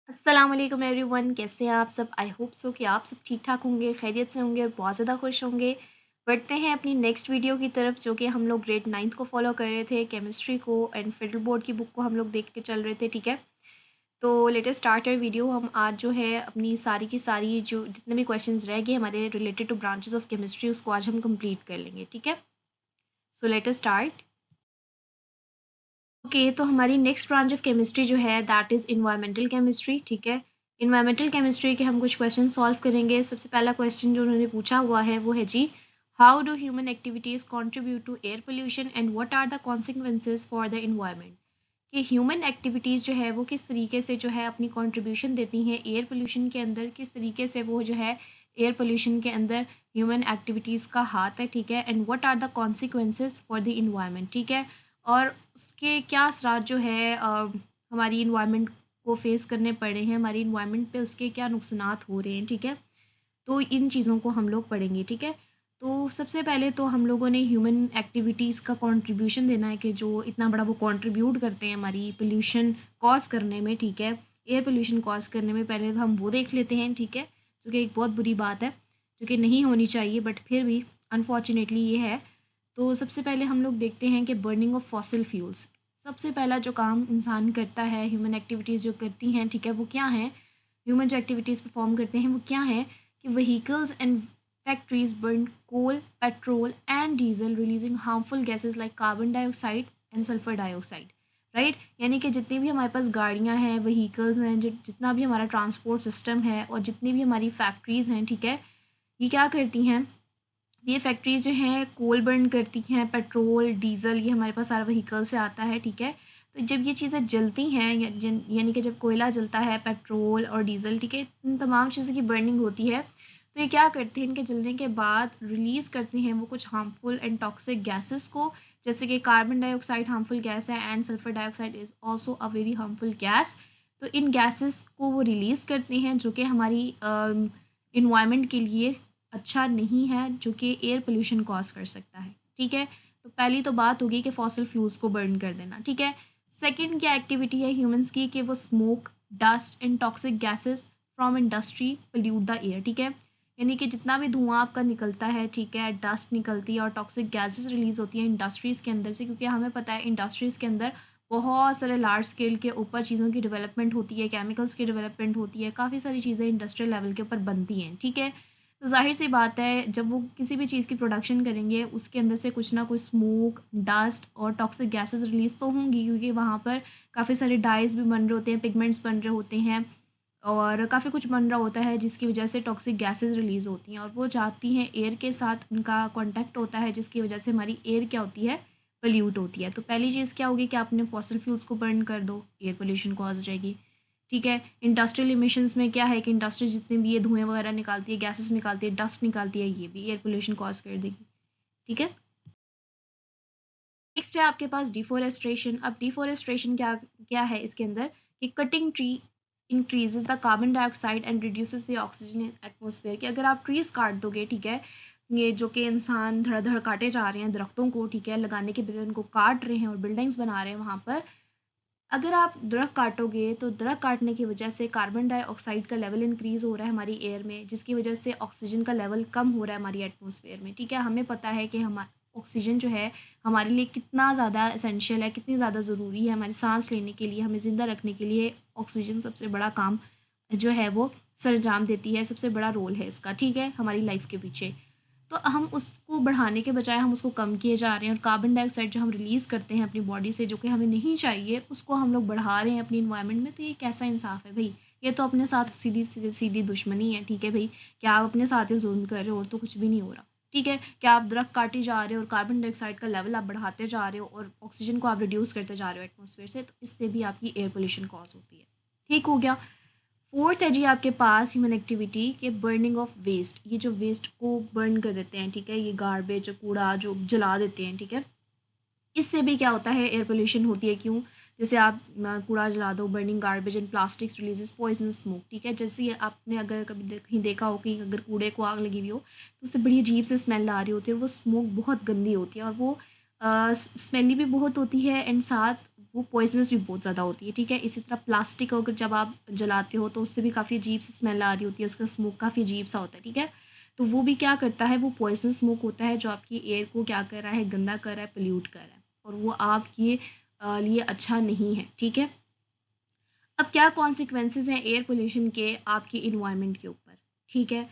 अस्सलाम वालेकुम एवरीवन, कैसे हैं आप सब। आई होप सो कि आप सब ठीक ठाक होंगे, खैरियत से होंगे और बहुत ज़्यादा खुश होंगे। बढ़ते हैं अपनी नेक्स्ट वीडियो की तरफ, जो कि हम लोग ग्रेड 9th को फॉलो कर रहे थे, केमिस्ट्री को एंड फेडरल बोर्ड की बुक को हम लोग देख के चल रहे थे। ठीक है, तो लेटेस्ट स्टार्टर वीडियो हम आज जो है अपनी सारी की सारी जो जितने भी क्वेश्चंस रह गए हमारे related two branches of chemistry, उसको आज हम कंप्लीट कर लेंगे। ठीक है, सो लेटेस्ट स्टार्ट। ओके, तो हमारी नेक्स्ट ब्रांच ऑफ केमिस्ट्री जो है दैट इज़ इन्वायरमेंटल केमिस्ट्री। ठीक है, इन्वायरमेंटल केमिस्ट्री के हम कुछ क्वेश्चन सॉल्व करेंगे। सबसे पहला क्वेश्चन जो उन्होंने पूछा हुआ है वो है जी, how do human activities contribute to air pollution and what are the consequences for the environment. कि ह्यूमन एक्टिविटीज़ जो है वो किस तरीके से जो है अपनी कंट्रीब्यूशन देती हैं एयर पोल्यूशन के अंदर, किस तरीके से वो जो है एयर पोल्यूशन के अंदर ह्यूमन एक्टिविटीज़ का हाथ है। ठीक है, and what are the consequences for the environment. ठीक है, और उसके क्या असरात जो है हमारी इन्वायरमेंट को फेस करने पड़े हैं, हमारी इन्वायरमेंट पे उसके क्या नुकसानात हो रहे हैं। ठीक है, तो इन चीज़ों को हम लोग पढ़ेंगे। ठीक है, तो सबसे पहले तो हम लोगों ने ह्यूमन एक्टिविटीज़ का कंट्रीब्यूशन देना है कि जो इतना बड़ा वो कंट्रीब्यूट करते हैं हमारी पोल्यूशन कॉज करने में। ठीक है, एयर पोल्यूशन कॉज करने में पहले तो हम वो देख लेते हैं। ठीक है, जो कि एक बहुत बुरी बात है, जो कि नहीं होनी चाहिए, बट फिर भी अनफॉर्चुनेटली ये है। तो सबसे पहले हम लोग देखते हैं कि बर्निंग ऑफ फॉसिल फ्यूल्स। सबसे पहला जो काम इंसान करता है, ह्यूमन एक्टिविटीज़ जो करती हैं, ठीक है, वो क्या है, ह्यूमन जो एक्टिविटीज़ परफॉर्म करते हैं वो क्या है कि vehicles and factories burn coal, petrol and diesel releasing harmful gases like carbon dioxide and sulfur dioxide, right. यानी कि जितनी भी हमारे पास गाड़ियां हैं, व्हीकल्स हैं, जितना भी हमारा ट्रांसपोर्ट सिस्टम है और जितनी भी हमारी फैक्ट्रीज हैं, ठीक है, ये क्या करती हैं, ये फैक्ट्रीज जो हैं कोल बर्न करती हैं, पेट्रोल डीजल, ये हमारे पास सारा व्हीकल से आता है। ठीक है, तो जब ये चीज़ें जलती हैं यानी कि जब कोयला जलता है, पेट्रोल और डीजल, ठीक है, इन तमाम चीज़ों की बर्निंग होती है, तो ये क्या करते हैं, इनके जलने के बाद रिलीज़ करते हैं वो कुछ हार्मफुल एंड टॉक्सिक गैसेस को, जैसे कि कार्बन डाइऑक्साइड हार्मफुल गैस है and sulphur dioxide is also a very harmful gas. तो इन गैसेस को वो रिलीज़ करते हैं जो कि हमारी इन्वायरमेंट के लिए अच्छा नहीं है, जो कि एयर पोल्यूशन कॉज कर सकता है। ठीक है, तो पहली तो बात होगी कि फॉसिल फ्यूल्स को बर्न कर देना। ठीक है, सेकंड क्या एक्टिविटी है ह्यूमंस की कि वो smoke, dust and toxic gases from industry pollute the air. ठीक है, यानी कि जितना भी धुआं आपका निकलता है, ठीक है, डस्ट निकलती है और टॉक्सिक गैसेस रिलीज होती हैं इंडस्ट्रीज़ के अंदर से, क्योंकि हमें पता है इंडस्ट्रीज़ के अंदर बहुत सारे लार्ज स्केल के ऊपर चीज़ों की डेवलपमेंट होती है, केमिकल्स की डेवलपमेंट होती है, काफ़ी सारी चीज़ें इंडस्ट्रियल लेवल के ऊपर बनती हैं। ठीक है, तो ज़ाहिर सी बात है जब वो किसी भी चीज़ की प्रोडक्शन करेंगे उसके अंदर से कुछ ना कुछ स्मोक, डस्ट और टॉक्सिक गैसेस रिलीज़ तो होंगी, क्योंकि वहाँ पर काफ़ी सारे डाइज भी बन रहे होते हैं, पिगमेंट्स बन रहे होते हैं और काफ़ी कुछ बन रहा होता है, जिसकी वजह से टॉक्सिक गैसेस रिलीज़ होती हैं और वो जाती हैं एयर के साथ, उनका कॉन्टैक्ट होता है, जिसकी वजह से हमारी एयर क्या होती है, पोल्यूट होती है। तो पहली चीज़ क्या होगी कि आपने फॉसिल फ्यूल्स को बर्न कर दो, एयर पोल्यूशन कॉज हो जाएगी। ठीक है, इंडस्ट्रियल इमिशंस में क्या है कि इंडस्ट्री जितने भी ये धुएं वगैरह निकालती है, गैसेस निकालती है, डस्ट निकालती है, ये भी एयर पोल्यूशन कॉज कर देगी। ठीक है, नेक्स्ट है आपके पास डिफोरेस्ट्रेशन। अब डिफोरेस्ट्रेशन क्या क्या है इसके अंदर कि cutting tree increases the carbon dioxide and reduces the oxygen in atmosphere. कि अगर आप ट्रीज काट दोगे, ठीक है, ये जो कि इंसान धड़ काटे जा रहे हैं दरख्तों को, ठीक है, लगाने के बजाय उनको काट रहे हैं और बिल्डिंग्स बना रहे हैं वहाँ पर, अगर आप दरख्त काटोगे तो दरख्त काटने की वजह से कार्बन डाइऑक्साइड का लेवल इंक्रीज हो रहा है हमारी एयर में, जिसकी वजह से ऑक्सीजन का लेवल कम हो रहा है हमारी एटमॉस्फेयर में। ठीक है, हमें पता है कि हम ऑक्सीजन जो है हमारे लिए कितना ज़्यादा एसेंशियल है, कितनी ज़्यादा ज़रूरी है हमारी सांस लेने के लिए, हमें ज़िंदा रखने के लिए ऑक्सीजन सबसे बड़ा काम जो है वो सरंजाम देती है, सबसे बड़ा रोल है इसका। ठीक है, हमारी लाइफ के पीछे, तो हम उसको बढ़ाने के बजाय हम उसको कम किए जा रहे हैं और कार्बन डाइऑक्साइड जो हम रिलीज़ करते हैं अपनी बॉडी से, जो कि हमें नहीं चाहिए, उसको हम लोग बढ़ा रहे हैं अपनी इन्वायरमेंट में। तो ये कैसा इंसाफ है भाई, ये तो अपने साथ सीधी सीधी सीधी दुश्मनी है। ठीक है भाई, क्या आप अपने साथ ही जुल्म कर रहे हो और तो कुछ भी नहीं हो रहा। ठीक है, क्या आप दरख्त काटे जा रहे हो और कार्बन डाइऑक्साइड का लेवल आप बढ़ाते जा रहे हो और ऑक्सीजन को आप रिड्यूस करते जा रहे हो एटमॉस्फेयर से, तो इससे भी आपकी एयर पोल्यूशन कॉज होती है। ठीक हो गया। फोर्थ है जी आपके पास ह्यूमन एक्टिविटी के बर्निंग ऑफ वेस्ट। ये जो वेस्ट को बर्न कर देते हैं, ठीक है, ये गार्बेज कूड़ा जो जला देते हैं, ठीक है, इससे भी क्या होता है, एयर पोल्यूशन होती है। क्यों, जैसे आप कूड़ा जला दो, burning garbage and plastics releases poison smoke. ठीक है, जैसे आपने अगर कभी कहीं देखा हो कि अगर कूड़े को आग लगी हुई हो तो उससे बड़ी अजीब से स्मेल आ रही होती है और वो स्मोक बहुत गंदी होती है और वो स्मेली भी बहुत होती है एंड साथ वो पॉइजनस भी बहुत ज़्यादा होती है, ठीक है। इसी तरह प्लास्टिक अगर जब आप जलाते हो तो उससे भी काफ़ी अजीब सी स्मेल आ रही होती है, उसका स्मोक काफ़ी अजीब सा होता है, ठीक है। तो वो भी क्या करता है, वो पॉइजनस स्मोक होता है जो आपकी एयर को क्या कर रहा है, गंदा कर रहा है, पोल्यूट कर रहा है, और वो आपके लिए अच्छा नहीं है, ठीक है। अब क्या कॉन्सिक्वेंसेज हैं एयर पोल्यूशन के आपकी इन्वायरमेंट के ऊपर, ठीक है।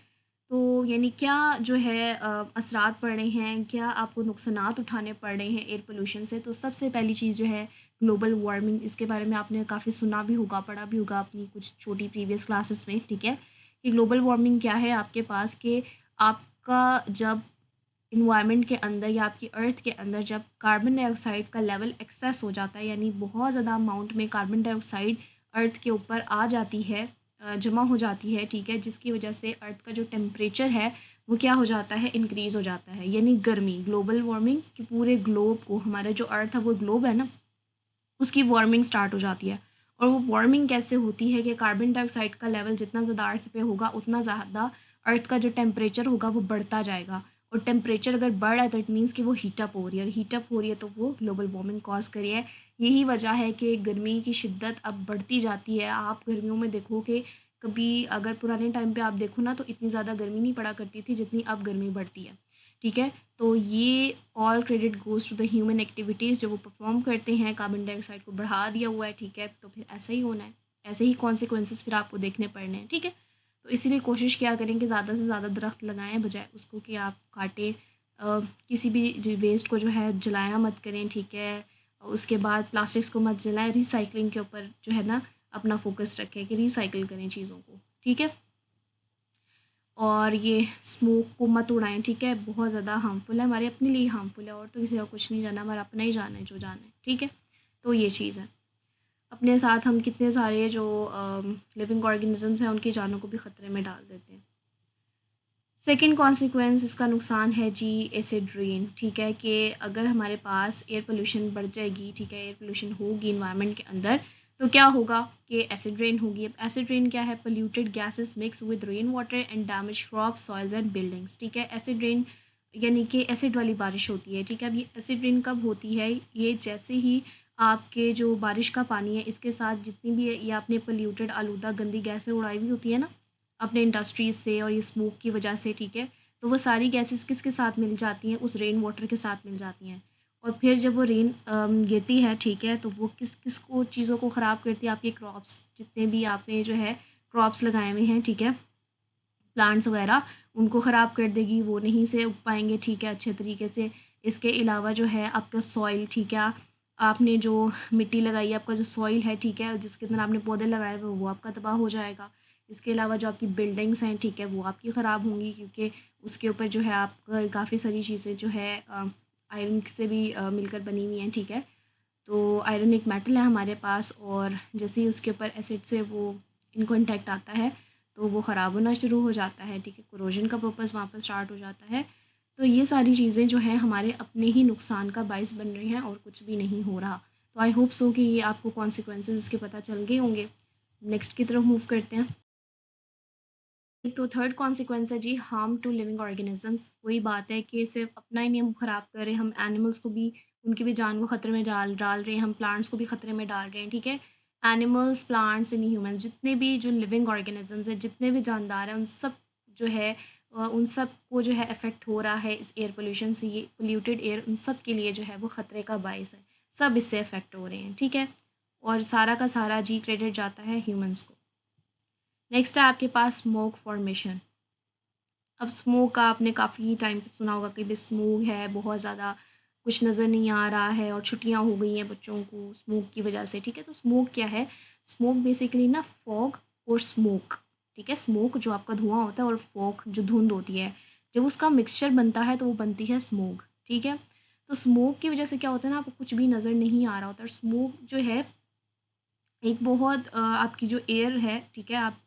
तो यानी क्या जो है असरात पड़ रहे हैं, क्या आपको नुकसानात उठाने पड़ रहे हैं एयर पोल्यूशन से। तो सबसे पहली चीज़ जो है ग्लोबल वार्मिंग, इसके बारे में आपने काफ़ी सुना भी होगा, पढ़ा भी होगा अपनी कुछ छोटी प्रीवियस क्लासेस में, ठीक है। कि ग्लोबल वार्मिंग क्या है आपके पास, कि आपका जब इन्वायरमेंट के अंदर या आपकी अर्थ के अंदर जब कार्बन डाइऑक्साइड का लेवल एक्सेस हो जाता है, यानी बहुत ज़्यादा अमाउंट में कार्बन डाइऑक्साइड अर्थ के ऊपर आ जाती है, जमा हो जाती है, ठीक है, जिसकी वजह से अर्थ का जो टेम्परेचर है वो क्या हो जाता है, इंक्रीज़ हो जाता है, यानी गर्मी, ग्लोबल वार्मिंग कि पूरे ग्लोब को, हमारा जो अर्थ है वो ग्लोब है ना, उसकी वार्मिंग स्टार्ट हो जाती है। और वो वार्मिंग कैसे होती है कि कार्बन डाइऑक्साइड का लेवल जितना ज़्यादा अर्थ पे होगा उतना ज़्यादा अर्थ का जो टेम्परेचर होगा वो बढ़ता जाएगा, और टेम्परेचर अगर बढ़ रहा है तो इट मीन्स कि वो हीटअप हो रही है, और हीटअप हो रही है तो वो ग्लोबल वार्मिंग कॉज करी है। यही वजह है कि गर्मी की शिद्दत अब बढ़ती जाती है। आप गर्मियों में देखो कि कभी अगर पुराने टाइम पे आप देखो ना तो इतनी ज़्यादा गर्मी नहीं पड़ा करती थी जितनी अब गर्मी बढ़ती है, ठीक है। तो ये all credit goes to the human activities, जो वो परफॉर्म करते हैं, कार्बन डाइऑक्साइड को बढ़ा दिया हुआ है, ठीक है। तो फिर ऐसा ही होना है, ऐसे ही कॉन्सिक्वेंसेस फिर आपको देखने पड़ने हैं, ठीक है। तो इसीलिए कोशिश क्या करें कि ज़्यादा से ज़्यादा दरख्त लगाएं, बजाय उसको कि आप काटें। किसी भी वेस्ट को जो है जलाया मत करें, ठीक है। उसके बाद प्लास्टिक्स को मत जलाएं, रिसाइकलिंग के ऊपर जो है ना अपना फोकस रखें कि रिसाइकिल करें चीज़ों को, ठीक है। और ये स्मोक को मत उड़ाएं, ठीक है, बहुत ज़्यादा हार्मफुल है, हमारे अपने लिए हार्मफुल है, और तो किसी का कुछ नहीं जाना, हमारा अपना ही जाना है जो जाना है, ठीक है। तो ये चीज़ है, अपने साथ हम कितने सारे जो लिविंग ऑर्गेनिजम्स हैं उनकी जानों को भी ख़तरे में डाल देते हैं। सेकेंड कॉन्सिक्वेंस इसका नुकसान है जी एसिड रेन, ठीक है, कि अगर हमारे पास एयर पोल्यूशन बढ़ जाएगी, ठीक है, एयर पोल्यूशन होगी इन्वायरमेंट के अंदर, तो क्या होगा कि एसिड रेन होगी। अब एसिड रेन क्या है, polluted gases mix with rain water and damage crop, soils and buildings, ठीक है। एसिड रेन यानी कि एसिड वाली बारिश होती है, ठीक है। अब ये एसिड रेन कब होती है, ये जैसे ही आपके जो बारिश का पानी है इसके साथ जितनी भी ये आपने पोल्यूटेड आलूदा गंदी गैसें उड़ाई हुई होती है ना अपने इंडस्ट्रीज से और ये स्मोक की वजह से, ठीक है, तो वो सारी गैसेस किसके साथ मिल जाती हैं, उस रेन वाटर के साथ मिल जाती हैं। और फिर जब वो रेन गिरती है, ठीक है, तो वो किस किस को चीज़ों को ख़राब करती है, आपके क्रॉप्स जितने भी आपने जो है क्रॉप्स लगाए हुए हैं, ठीक है, प्लांट्स वगैरह, उनको ख़राब कर देगी, वो नहीं से उग पाएंगे, ठीक है, अच्छे तरीके से। इसके अलावा जो है आपका सॉइल, ठीक है, आपने जो मिट्टी लगाई है, आपका जो सॉइल है, ठीक है, जिसके अंदर आपने पौधे लगाए हुए वो आपका तबाह हो जाएगा। इसके अलावा जो आपकी बिल्डिंग्स हैं, ठीक है, वो आपकी ख़राब होंगी, क्योंकि उसके ऊपर जो है आपका काफ़ी सारी चीज़ें जो है आयरन से भी मिलकर बनी हुई हैं, ठीक है। तो आयरन एक मेटल है हमारे पास, और जैसे ही उसके ऊपर एसिड से वो इन कॉन्टैक्ट आता है तो वो ख़राब होना शुरू हो जाता है, ठीक है, कोरोजन का पर्पस वहाँ पर स्टार्ट हो जाता है। तो ये सारी चीज़ें जो हैं हमारे अपने ही नुकसान का बायस बन रही हैं और कुछ भी नहीं हो रहा। तो आई होप सो कि ये आपको कॉन्सिक्वेंसेस इसके पता चल गए होंगे। नेक्स्ट की तरफ मूव करते हैं। तो थर्ड कॉन्सिक्वेंस है जी हार्म टू लिविंग ऑर्गेनिजम्स। वही बात है कि सिर्फ अपना ही नहीं हम ख़राब कर रहे, हम एनिमल्स को भी, उनकी भी जान को ख़तरे में डाल डाल रहे हैं, हम प्लांट्स को भी ख़तरे में डाल रहे हैं, ठीक है। एनिमल्स, प्लांट्स एंड ह्यूमन, जितने भी जो लिविंग ऑर्गेनिजम्स हैं, जितने भी जानदार हैं, उन सब जो है उन सब को जो है इफ़ेक्ट हो रहा है इस एयर पोल्यूशन से। ये पोल्यूटेड एयर उन सब के लिए जो है वो ख़तरे का बायस है, सब इससे इफ़ेक्ट हो रहे हैं, ठीक है। और सारा का सारा जी क्रेडिट जाता है ह्यूमंस को। नेक्स्ट है आपके पास स्मोक फॉर्मेशन। अब स्मोक का आपने काफ़ी टाइम पे सुना होगा कि भी स्मोक है बहुत ज़्यादा, कुछ नज़र नहीं आ रहा है और छुट्टियां हो गई हैं बच्चों को स्मोक की वजह से, ठीक है। तो स्मोक क्या है, स्मोक बेसिकली ना फॉग और स्मोक, ठीक है, स्मोक जो आपका धुआं होता है और फॉग जो धुंध होती है, जब उसका मिक्सचर बनता है तो वो बनती है स्मोक, ठीक है। तो स्मोक की वजह से क्या होता है ना, आपको कुछ भी नज़र नहीं आ रहा होता, और स्मोक जो है एक बहुत आपकी जो एयर है, ठीक है, आप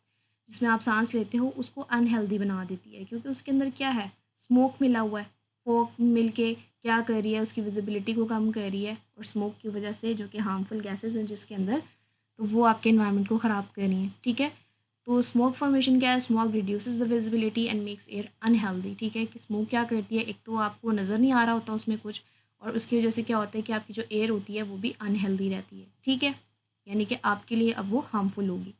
जिसमें आप सांस लेते हो उसको अनहेल्दी बना देती है, क्योंकि उसके अंदर क्या है, स्मोक मिला हुआ है। स्मोक मिल के क्या कर रही है, उसकी विजिबिलिटी को कम कर रही है, और स्मोक की वजह से जो कि हार्मफुल गैसेस हैं जिसके अंदर, तो वो आपके इन्वायरमेंट को ख़राब कर रही हैं, ठीक है। तो स्मोक फॉर्मेशन क्या है, smoke reduces the visibility and makes air unhealthy, ठीक है। कि स्मोक क्या करती है, एक तो आपको नज़र नहीं आ रहा होता उसमें कुछ, और उसकी वजह से क्या होता है कि आपकी जो एयर होती है वो भी अनहेल्दी रहती है, ठीक है, यानी कि आपके लिए अब वो हार्मफुल होगी।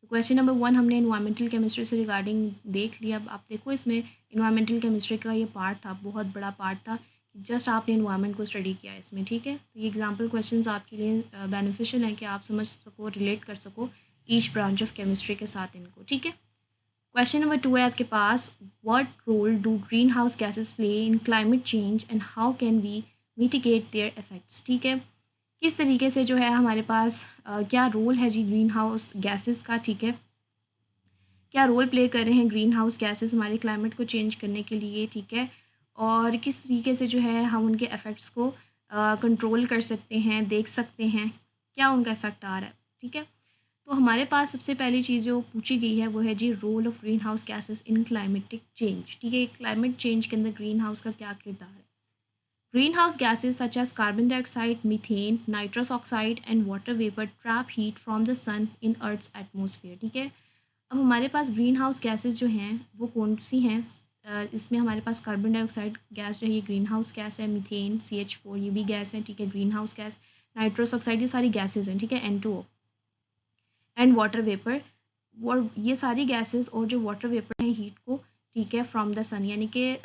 तो क्वेश्चन नंबर 1 हमने इन्वायरमेंटल केमिस्ट्री से रिगार्डिंग देख लिया। अब आप देखो इसमें इन्वायरमेंटल केमिस्ट्री का ये पार्ट था, बहुत बड़ा पार्ट था, जस्ट आपने इन्वायरमेंट को स्टडी किया इसमें, ठीक है। तो ये एग्जाम्पल क्वेश्चन आपके लिए बेनिफिशियल हैं कि आप समझ सको, रिलेट कर सको ईच ब्रांच ऑफ केमिस्ट्री के साथ इनको, ठीक है। क्वेश्चन नंबर 2 है आपके पास, what role do greenhouse gases play in climate change and how can we mitigate their effects, ठीक है। किस तरीके से जो है हमारे पास क्या रोल है जी ग्रीन हाउस गैसेस का, ठीक है, क्या रोल प्ले कर रहे हैं ग्रीन हाउस गैसेस हमारे क्लाइमेट को चेंज करने के लिए, ठीक है, और किस तरीके से जो है हम उनके इफ़ेक्ट्स को कंट्रोल कर सकते हैं, देख सकते हैं क्या उनका इफ़ेक्ट आ रहा है, ठीक है। तो हमारे पास सबसे पहली चीज़ जो पूछी गई है वो है जी role of greenhouse gases in climatic change, ठीक है, क्लाइमेट चेंज के अंदर ग्रीन हाउस का क्या किरदार है। Greenhouse gases such as carbon dioxide, methane, nitrous oxide and water vapor trap heat from the sun in Earth's atmosphere, ठीक है। अब हमारे पास ग्रीन हाउस गैसेज जो हैं वो कौन सी हैं, इसमें हमारे पास कार्बन डाइऑक्साइड गैस जो है ये ग्रीन हाउस गैस है, मीथेन CH4 ये भी गैस है, ठीक है, green house gas, nitrous oxide ये सारी गैसेज हैं, ठीक है, N2O एंड वाटर वेपर, और ये सारी गैसेज और जो वाटर वेपर है हीट को, ठीक है, फ्रॉम द सन, यानी कि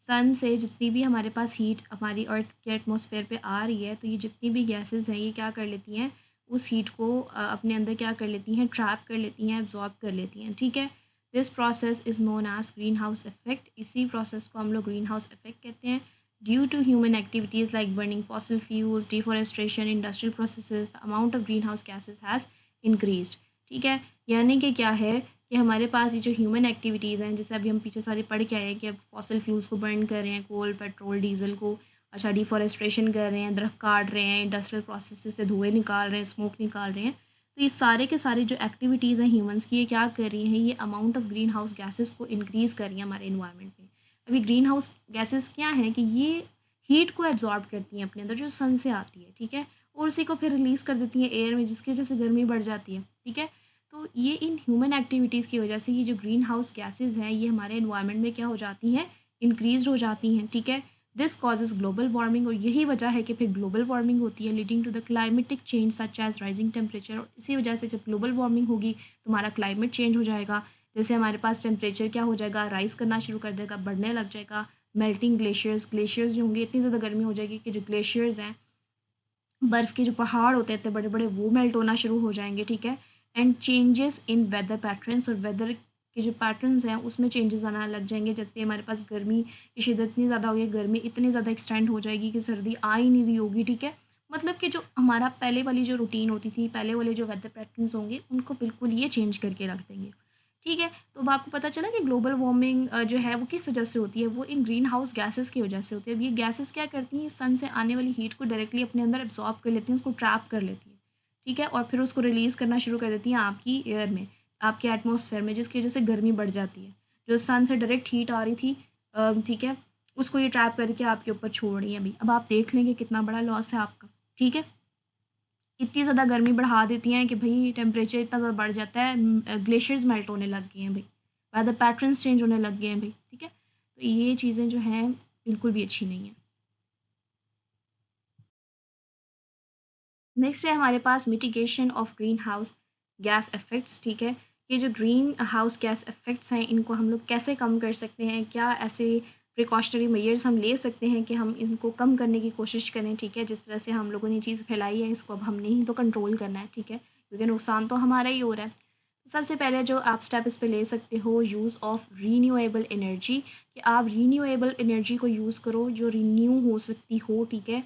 सन से जितनी भी हमारे पास हीट हमारी अर्थ के एटमॉस्फेयर पे आ रही है, तो ये जितनी भी गैसेज हैं ये क्या कर लेती हैं, उस हीट को अपने अंदर क्या कर लेती हैं, ट्रैप कर लेती हैं, एब्जॉर्ब कर लेती हैं, ठीक है। This process is known as greenhouse effect, इसी प्रोसेस को हम लोग ग्रीन हाउस इफेक्ट कहते हैं। Due to human activities like burning fossil fuels, deforestation, industrial processes, the amount of greenhouse gases has increased, ठीक है, यानी कि क्या है कि हमारे पास ये जो ह्यूमन एक्टिविटीज़ हैं, जैसे अभी हम पीछे सारे पढ़ के आए हैं कि अब फॉसिल फ्यूल्स को बर्न कर रहे हैं, कोल, पेट्रोल, डीजल को, अच्छा डिफॉरेस्ट्रेशन कर रहे हैं, दरख्त काट रहे हैं, इंडस्ट्रियल प्रोसेस से धुएँ निकाल रहे हैं, स्मोक निकाल रहे हैं, तो ये सारे के सारे जो एक्टिविटीज़ हैं ह्यूमंस की, ये क्या कर रही हैं, ये amount of greenhouse gases को इंक्रीज़ कर रही हैं हमारे इन्वायरमेंट में। अभी ग्रीन हाउस गैसेस क्या हैं कि ये हीट को एब्जॉर्ब करती हैं अपने अंदर जो सन से आती है, ठीक है, और उसी को फिर रिलीज़ कर देती हैं एयर में, जिसकी वजह से गर्मी बढ़ जाती है, ठीक है। तो ये इन ह्यूमन एक्टिविटीज़ की वजह से ये जो ग्रीन हाउस गैसेज हैं ये हमारे इन्वायरमेंट में क्या हो जाती हैं, इंक्रीज हो जाती हैं, ठीक है। दिस कॉजेज ग्लोबल वार्मिंग, और यही वजह है कि फिर ग्लोबल वार्मिंग होती है, leading to the climatic change such as rising temperature, और इसी वजह से जब ग्लोबल वार्मिंग होगी तो हमारा क्लाइमेट चेंज हो जाएगा, जैसे हमारे पास टेम्परेचर क्या हो जाएगा, राइज करना शुरू कर देगा, बढ़ने लग जाएगा, मेल्टिंग ग्लेशियर्स जो होंगे, इतनी ज़्यादा गर्मी हो जाएगी कि जो ग्लेशियर्स हैं, बर्फ़ के जो पहाड़ होते हैं इतने बड़े बड़े, वो मेल्ट होना शुरू हो जाएंगे, ठीक है। And changes in weather patterns, और वेदर के जो पैटर्न्स हैं उसमें चेंजेस आना लग जाएंगे, जैसे हमारे पास गर्मी की शिद्दत इतनी ज़्यादा होगी, गर्मी इतनी ज़्यादा एक्सटेंड हो जाएगी कि सर्दी आ ही नहीं रही होगी, ठीक है। मतलब कि जो हमारा पहले वाली जो रूटीन होती थी, पहले वाले जो वेदर पैटर्न्स होंगे उनको बिल्कुल ये चेंज करके रख देंगे, ठीक है। तो अब आपको पता चला कि ग्लोबल वार्मिंग जो है वो किस वजह से होती है, वो इन ग्रीन हाउस गैसेस की वजह से होती है। अब ये गैसेस क्या करती हैं, सन से आने वाली हीट को डायरेक्टली अपने अंदर एब्जॉर्ब कर लेती हैं, उसको ट्रैप कर लेती हैं, ठीक है, और फिर उसको रिलीज़ करना शुरू कर देती हैं आपकी एयर में, आपके एटमॉस्फेयर में, जिसकी वजह से गर्मी बढ़ जाती है। जो सन से डायरेक्ट हीट आ रही थी, ठीक है, उसको ये ट्रैप करके आपके ऊपर छोड़ रही है अभी। अब आप देख लेंगे कितना बड़ा लॉस है आपका, ठीक है। इतनी ज़्यादा गर्मी बढ़ा देती हैं कि भाई टेम्परेचर इतना ज़्यादा बढ़ जाता है, ग्लेशियर्स मेल्ट होने लग गए हैं भाई, वेदर पैटर्न्स चेंज होने लग गए हैं भाई, ठीक है। तो ये चीज़ें जो हैं बिल्कुल भी अच्छी नहीं है। नेक्स्ट है हमारे पास mitigation of greenhouse gas effects, ठीक है। ये जो ग्रीन हाउस गैस इफेक्ट्स हैं इनको हम लोग कैसे कम कर सकते हैं, क्या ऐसे प्रिकॉशनरी मेजर्स हम ले सकते हैं कि हम इनको कम करने की कोशिश करें, ठीक है। जिस तरह से हम लोगों ने चीज़ फैलाई है इसको अब हमने ही तो कंट्रोल करना है, ठीक है, क्योंकि नुकसान तो हमारा ही हो रहा है। सबसे पहले जो आप स्टेप इस पे ले सकते हो, यूज़ ऑफ रीन्यूएबल एनर्जी, कि आप रीन्यूएबल एनर्जी को यूज़ करो जो रीन्यू हो सकती हो, ठीक है।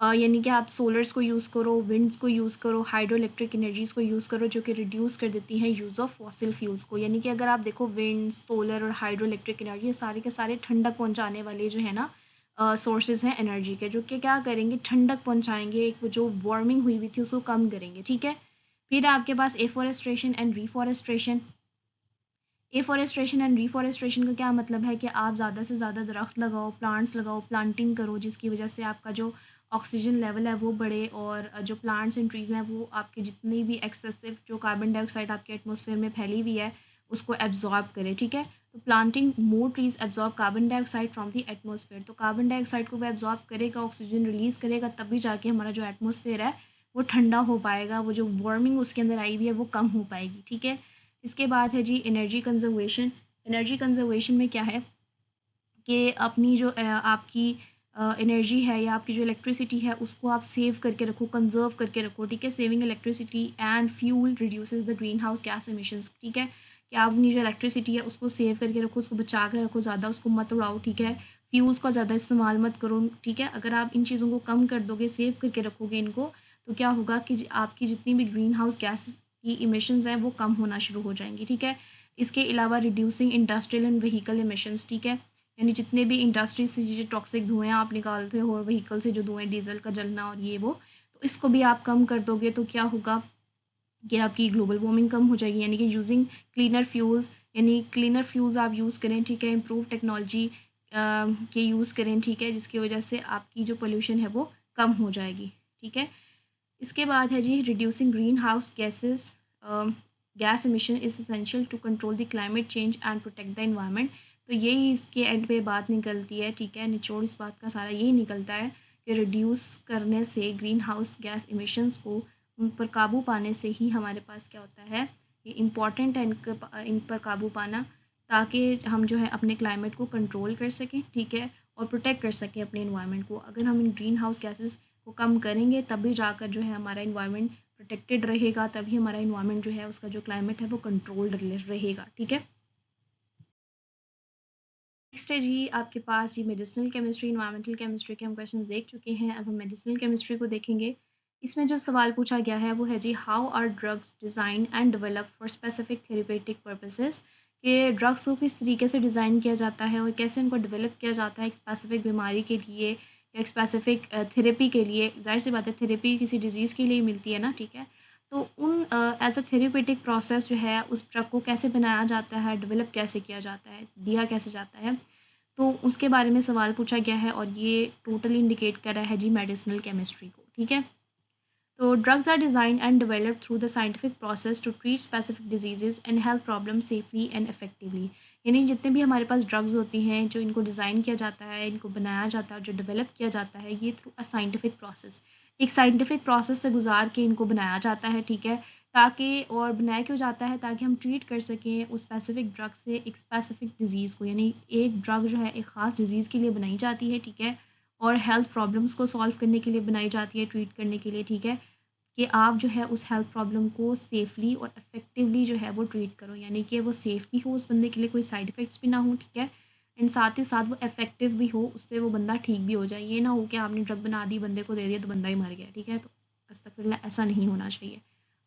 यानी कि आप सोलर्स को यूज़ करो, विंड्स को यूज़ करो, हाइड्रो इलेक्ट्रिक एनर्जीज़ को यूज़ करो, जो कि रिड्यूस कर देती हैं यूज़ ऑफ फॉसिल फ्यूल्स को। यानी कि अगर आप देखो विंड, सोलर और हाइड्रो इलेक्ट्रिक एनर्जी, ये सारे के सारे ठंडक पहुंचाने वाले जो है ना सोर्सेज हैं एनर्जी के, जो कि क्या करेंगे, ठंडक पहुंचाएंगे, एक जो वार्मिंग हुई हुई थी उसको कम करेंगे, ठीक है। फिर आपके पास एफॉरेस्ट्रेशन एंड रिफॉरेस्ट्रेशन। एफॉरेस्ट्रेशन एंड रिफॉरेस्ट्रेशन का क्या मतलब है कि आप ज़्यादा से ज़्यादा दरख्त लगाओ, प्लांट्स लगाओ, प्लांटिंग करो, जिसकी वजह से आपका जो ऑक्सीजन लेवल है वो बढ़े, और जो प्लांट्स एंड ट्रीज़ हैं वो आपके जितनी भी एक्सेसिव जो कार्बन डाइऑक्साइड आपके एटमॉस्फेयर में फैली हुई है उसको एब्जॉर्ब करे, ठीक है। तो planting more trees absorb carbon dioxide from the atmosphere, तो कार्बन डाइऑक्साइड को वो एब्जॉर्ब करेगा, ऑक्सीजन रिलीज करेगा, तभी जाके हमारा जो एटमॉस्फेयर है वो ठंडा हो पाएगा, वो जो वार्मिंग उसके अंदर आई हुई है वो कम हो पाएगी, ठीक है। इसके बाद है जी एनर्जी कंजर्वेशन। एनर्जी कंजर्वेशन में क्या है कि अपनी जो आपकी एनर्जी है या आपकी जो इलेक्ट्रिसिटी है उसको आप सेव करके रखो, कंजर्व करके रखो, ठीक है। Saving electricity and fuel reduces the green house gas emissions, ठीक है। कि आप अपनी जो इलेक्ट्रिसिटी है उसको सेव करके रखो, उसको बचा कर रखो, ज़्यादा उसको मत उड़ाओ, ठीक है। फ्यूल्स का ज़्यादा इस्तेमाल मत करो, ठीक है। अगर आप इन चीज़ों को कम कर दोगे, सेव करके रखोगे इनको, तो क्या होगा कि आपकी जितनी भी ग्रीन हाउस गैस की इमिशंस हैं वो कम होना शुरू हो जाएंगी, ठीक है। इसके अलावा reducing industrial and vehicle emissions, ठीक है। यानी जितने भी इंडस्ट्री से जो टॉक्सिक धुएं आप निकालते हो और व्हीकल से जो धुएं, डीजल का जलना और ये वो, तो इसको भी आप कम कर दोगे तो क्या होगा कि आपकी ग्लोबल वार्मिंग कम हो जाएगी। यानी कि यूजिंग क्लीनर फ्यूल्स, यानी क्लीनर फ्यूल्स आप यूज़ करें, ठीक है। इम्प्रूव टेक्नोलॉजी के यूज़ करें, ठीक है, जिसकी वजह से आपकी जो पोल्यूशन है वो कम हो जाएगी, ठीक है। इसके बाद है जी reducing greenhouse gases gas emission is essential to control the climate change and protect the environment. तो यही इसके एंड पे बात निकलती है, ठीक है। निचोड़ इस बात का सारा यही निकलता है कि रिड्यूस करने से ग्रीन हाउस गैस एमिशंस को उन पर काबू पाने से ही हमारे पास क्या होता है, ये इम्पॉर्टेंट है इन पर काबू पाना, ताकि हम जो है अपने क्लाइमेट को कंट्रोल कर सकें, ठीक है, और प्रोटेक्ट कर सकें अपने इन्वायरमेंट को। अगर हम इन ग्रीन हाउस गैसेस को कम करेंगे तभी जाकर जो है हमारा इन्वायरमेंट प्रोटेक्टेड रहेगा, तभी हमारा इन्वायरमेंट जो है उसका जो क्लाइमेट है वो कंट्रोल्ड रहेगा, ठीक है। नेक्स्ट है जी आपके पास जी मेडिसिनल केमिस्ट्री, इन्वायरमेंटल केमिस्ट्री के हम क्वेश्चंस देख चुके हैं। अब हम मेडिसिनल केमिस्ट्री को देखेंगे। इसमें जो सवाल पूछा गया है वो है जी how are drugs design and develop for specific therapeutic purposes, कि ड्रग्स को किस तरीके से डिज़ाइन किया जाता है और कैसे इनको डेवलप किया जाता है एक स्पेसिफिक बीमारी के लिए या एक स्पेसिफिक थेरेपी के लिए। जाहिर सी बात है थेरेपी किसी डिजीज़ के लिए मिलती है ना, ठीक है। तो उन एज अ थेरेपेटिक प्रोसेस जो है उस ड्रग को कैसे बनाया जाता है, डेवलप कैसे किया जाता है, दिया कैसे जाता है, तो उसके बारे में सवाल पूछा गया है और ये टोटली इंडिकेट कर रहा है जी मेडिसिनल केमिस्ट्री को, ठीक है। तो drugs are design and developed through the scientific process to treat specific diseases and health problem safely and effectively. यानी जितने भी हमारे पास ड्रग्स होती हैं जो इनको डिज़ाइन किया जाता है, इनको बनाया जाता है, जो डेवलप किया जाता है, ये थ्रू अ साइंटिफिक प्रोसेस, एक साइंटिफिक प्रोसेस से गुजार के इनको बनाया जाता है, ठीक है। ताकि और बनाया क्यों जाता है, ताकि हम ट्रीट कर सकें उस स्पेसिफिक ड्रग से एक स्पेसिफिक डिजीज़ को। यानी एक ड्रग जो है एक ख़ास डिजीज़ के लिए बनाई जाती है, ठीक है, और हेल्थ प्रॉब्लम्स को सॉल्व करने के लिए बनाई जाती है, ट्रीट करने के लिए, ठीक है, कि आप जो है उस हेल्थ प्रॉब्लम को सेफली और इफेक्टिवली जो है वो ट्रीट करो। यानी कि वो सेफ भी हो, उस बंदे के लिए कोई साइड इफ़ेक्ट्स भी ना हो, ठीक है, एंड साथ ही साथ वो इफेक्टिव भी हो, उससे वो बंदा ठीक भी हो जाए। ये ना हो कि आपने ड्रग बना दी, बंदे को दे दिया तो बंदा ही मर गया, ठीक है। तो अस्तगफिरुल्लाह, ऐसा नहीं होना चाहिए।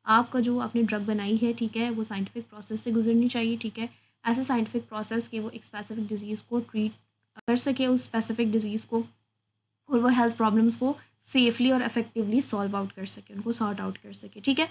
आपका जो आपने ड्रग बनाई है, ठीक है, वो साइंटिफिक प्रोसेस से गुजरनी चाहिए, ठीक है। ऐसे साइंटिफिक प्रोसेस के वो एक स्पेसिफिक डिजीज़ को ट्रीट कर सके, उस स्पेसिफिक डिजीज़ को, और वो हेल्थ प्रॉब्लम्स को सेफली और इफेक्टिवली सॉल्व आउट कर सके, उनको सॉर्ट आउट कर सके, ठीक है।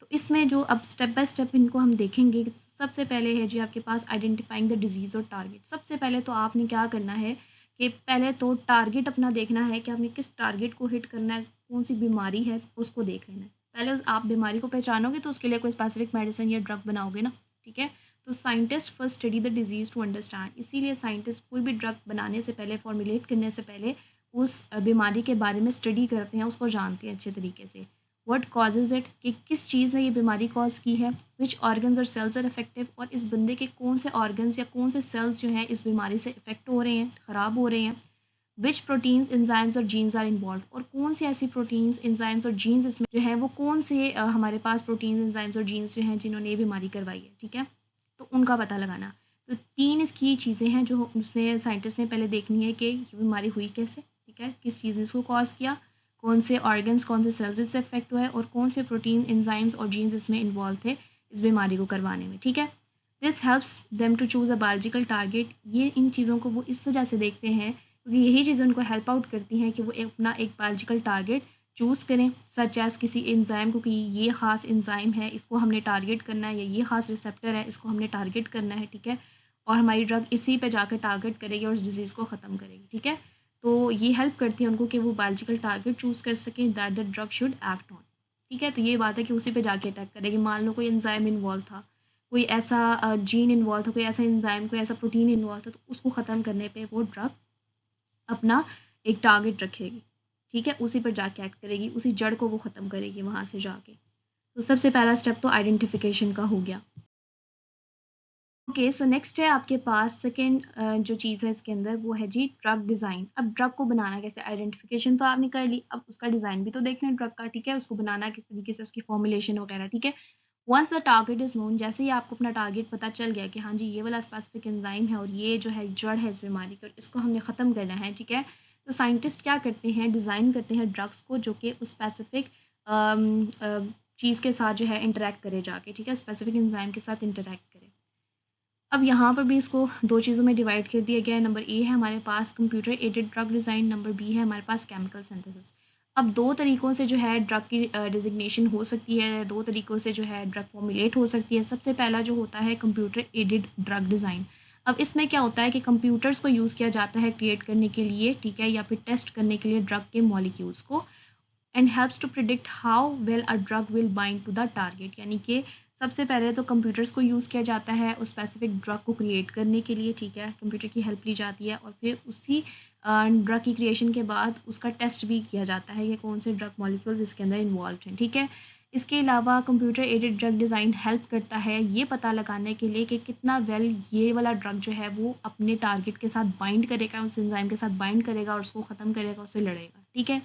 तो इसमें जो अब स्टेप बाय स्टेप इनको हम देखेंगे। सबसे पहले है जी आपके पास आइडेंटिफाइंग द डिजीज़ और टारगेट। सबसे पहले तो आपने क्या करना है कि पहले तो टारगेट अपना देखना है कि आपने किस टारगेट को हिट करना है, कौन सी बीमारी है उसको देख लेना है। पहले आप बीमारी को पहचानोगे तो उसके लिए कोई स्पेसिफिक मेडिसिन या ड्रग बनाओगे ना, ठीक है। तो scientist first study the disease to understand, इसीलिए साइंटिस्ट कोई भी ड्रग बनाने से पहले, फॉर्मुलेट करने से पहले उस बीमारी के बारे में स्टडी करते हैं, उसको जानते हैं अच्छे तरीके से। व्हाट कॉजेज इट, कि किस चीज़ ने ये बीमारी कॉज की है, विच ऑर्गन्स और सेल्स आर इफेक्टिव, और इस बंदे के कौन से ऑर्गन्स या कौन से सेल्स जो हैं इस बीमारी से इफेक्ट हो रहे हैं, ख़राब हो रहे हैं। विच प्रोटीन्स, एंजाइम्स और जीन्स आर इन्वॉल्व, और कौन सी ऐसी प्रोटीन्स, एंजाइम्स और जीन्स इसमें जो है वो कौन से हमारे पास प्रोटीन्स, एंजाइम्स और जीन्स जो हैं जिन्होंने ये बीमारी करवाई है, ठीक है, तो उनका पता लगाना। तो 3 इसकी चीज़ें हैं जो उसने साइंटिस्ट ने पहले देखनी है कि ये बीमारी हुई कैसे, ठीक है, किस चीज़ ने इसको कॉज किया, कौन से ऑर्गन्स, कौन से सेल्स इससे इफेक्ट हुआ है, और कौन से प्रोटीन, एंजाइम्स और जीन्स इसमें इन्वॉल्व थे इस बीमारी को करवाने में, ठीक है। This helps them to choose a biological target. ये इन चीज़ों को वो इस वजह से देखते हैं क्योंकि यही चीज़ें उनको हेल्प आउट करती हैं कि वो अपना एक बायोलॉजिकल टारगेट चूज़ करें, सच एज किसी एंजाइम को, कि ये ख़ास एंजाइम है इसको हमने टारगेट करना है, या ये ख़ास रिसेप्टर है इसको हमने टारगेट करना है, ठीक है, और हमारी ड्रग इसी पे जाकर टारगेट करेगी और इस डिजीज़ को ख़त्म करेगी, ठीक है। तो ये हेल्प करती है उनको कि वो बायोलॉजिकल टारगेट चूज़ कर सकें that the drug should act on, ठीक है। तो ये बात है कि उसी पे जाके अटैक करेगी। मान लो कोई एंजाइम इन्वॉल्व था, कोई ऐसा जीन इन्वॉल्व था, कोई ऐसा एंजाइम, कोई ऐसा प्रोटीन इन्वॉल्व था, तो उसको ख़त्म करने पे वो ड्रग अपना एक टारगेट रखेगी, ठीक है, उसी पर जाके एक्ट करेगी, उसी जड़ को वो ख़त्म करेगी वहाँ से जाके। तो सबसे पहला स्टेप तो आइडेंटिफिकेशन का हो गया। ओके, सो नेक्स्ट है आपके पास सेकेंड जो चीज़ है इसके अंदर, वो है जी ड्रग डिज़ाइन। अब ड्रग को बनाना कैसे, आइडेंटिफिकेशन तो आपने कर ली, अब उसका डिज़ाइन भी तो देखना है ड्रग का, ठीक है, उसको बनाना किस तरीके से, उसकी फॉर्मुलेशन वगैरह, ठीक है। Once the target is known, जैसे ही आपको अपना टारगेट पता चल गया कि हाँ जी ये वाला स्पेसिफिक एंजाइम है और ये जो है जड़ है इस बीमारी की और इसको हमने ख़त्म करना है, ठीक है, तो साइंटिस्ट क्या करते हैं, डिज़ाइन करते हैं ड्रग्स को जो कि उस स्पेसिफिक चीज़ के साथ जो है इंटरेक्ट करे जाके, ठीक है, स्पेसिफिक एंजाइम के साथ इंटरेक्ट करे। अब यहाँ पर भी इसको दो चीज़ों में डिवाइड कर दिया गया है। नंबर ए है हमारे पास computer aided drug design, number B है हमारे पास केमिकल सिंथेसिस। अब दो तरीक़ों से जो है ड्रग की डिजिग्नेशन हो सकती है, दो तरीक़ों से जो है ड्रग फॉर्मुलेट हो सकती है। सबसे पहला जो होता है कंप्यूटर एडेड ड्रग डिज़ाइन। अब इसमें क्या होता है कि कंप्यूटर्स को यूज़ किया जाता है क्रिएट करने के लिए, ठीक है, या फिर टेस्ट करने के लिए ड्रग के मॉलिक्यूल्स को, and helps to predict how well a drug will bind to the target. यानी कि सबसे पहले तो कंप्यूटर्स को यूज़ किया जाता है उस स्पेसिफिक ड्रग को क्रिएट करने के लिए, ठीक है, कंप्यूटर की हेल्प ली जाती है, और फिर उसी ड्रग की क्रिएशन के बाद उसका टेस्ट भी किया जाता है कि कौन से ड्रग मॉलिक्यूल्स इसके अंदर इन्वॉल्व हैं, ठीक है। इसके अलावा computer aided drug design help करता है ये पता लगाने के लिए कि कितना वेल ये वाला ड्रग जो है वो अपने टारगेट के साथ बाइंड करेगा, उस एंजाइम के साथ बाइंड करेगा और उसको ख़त्म करेगा, उससे लड़ेगा, ठीक है।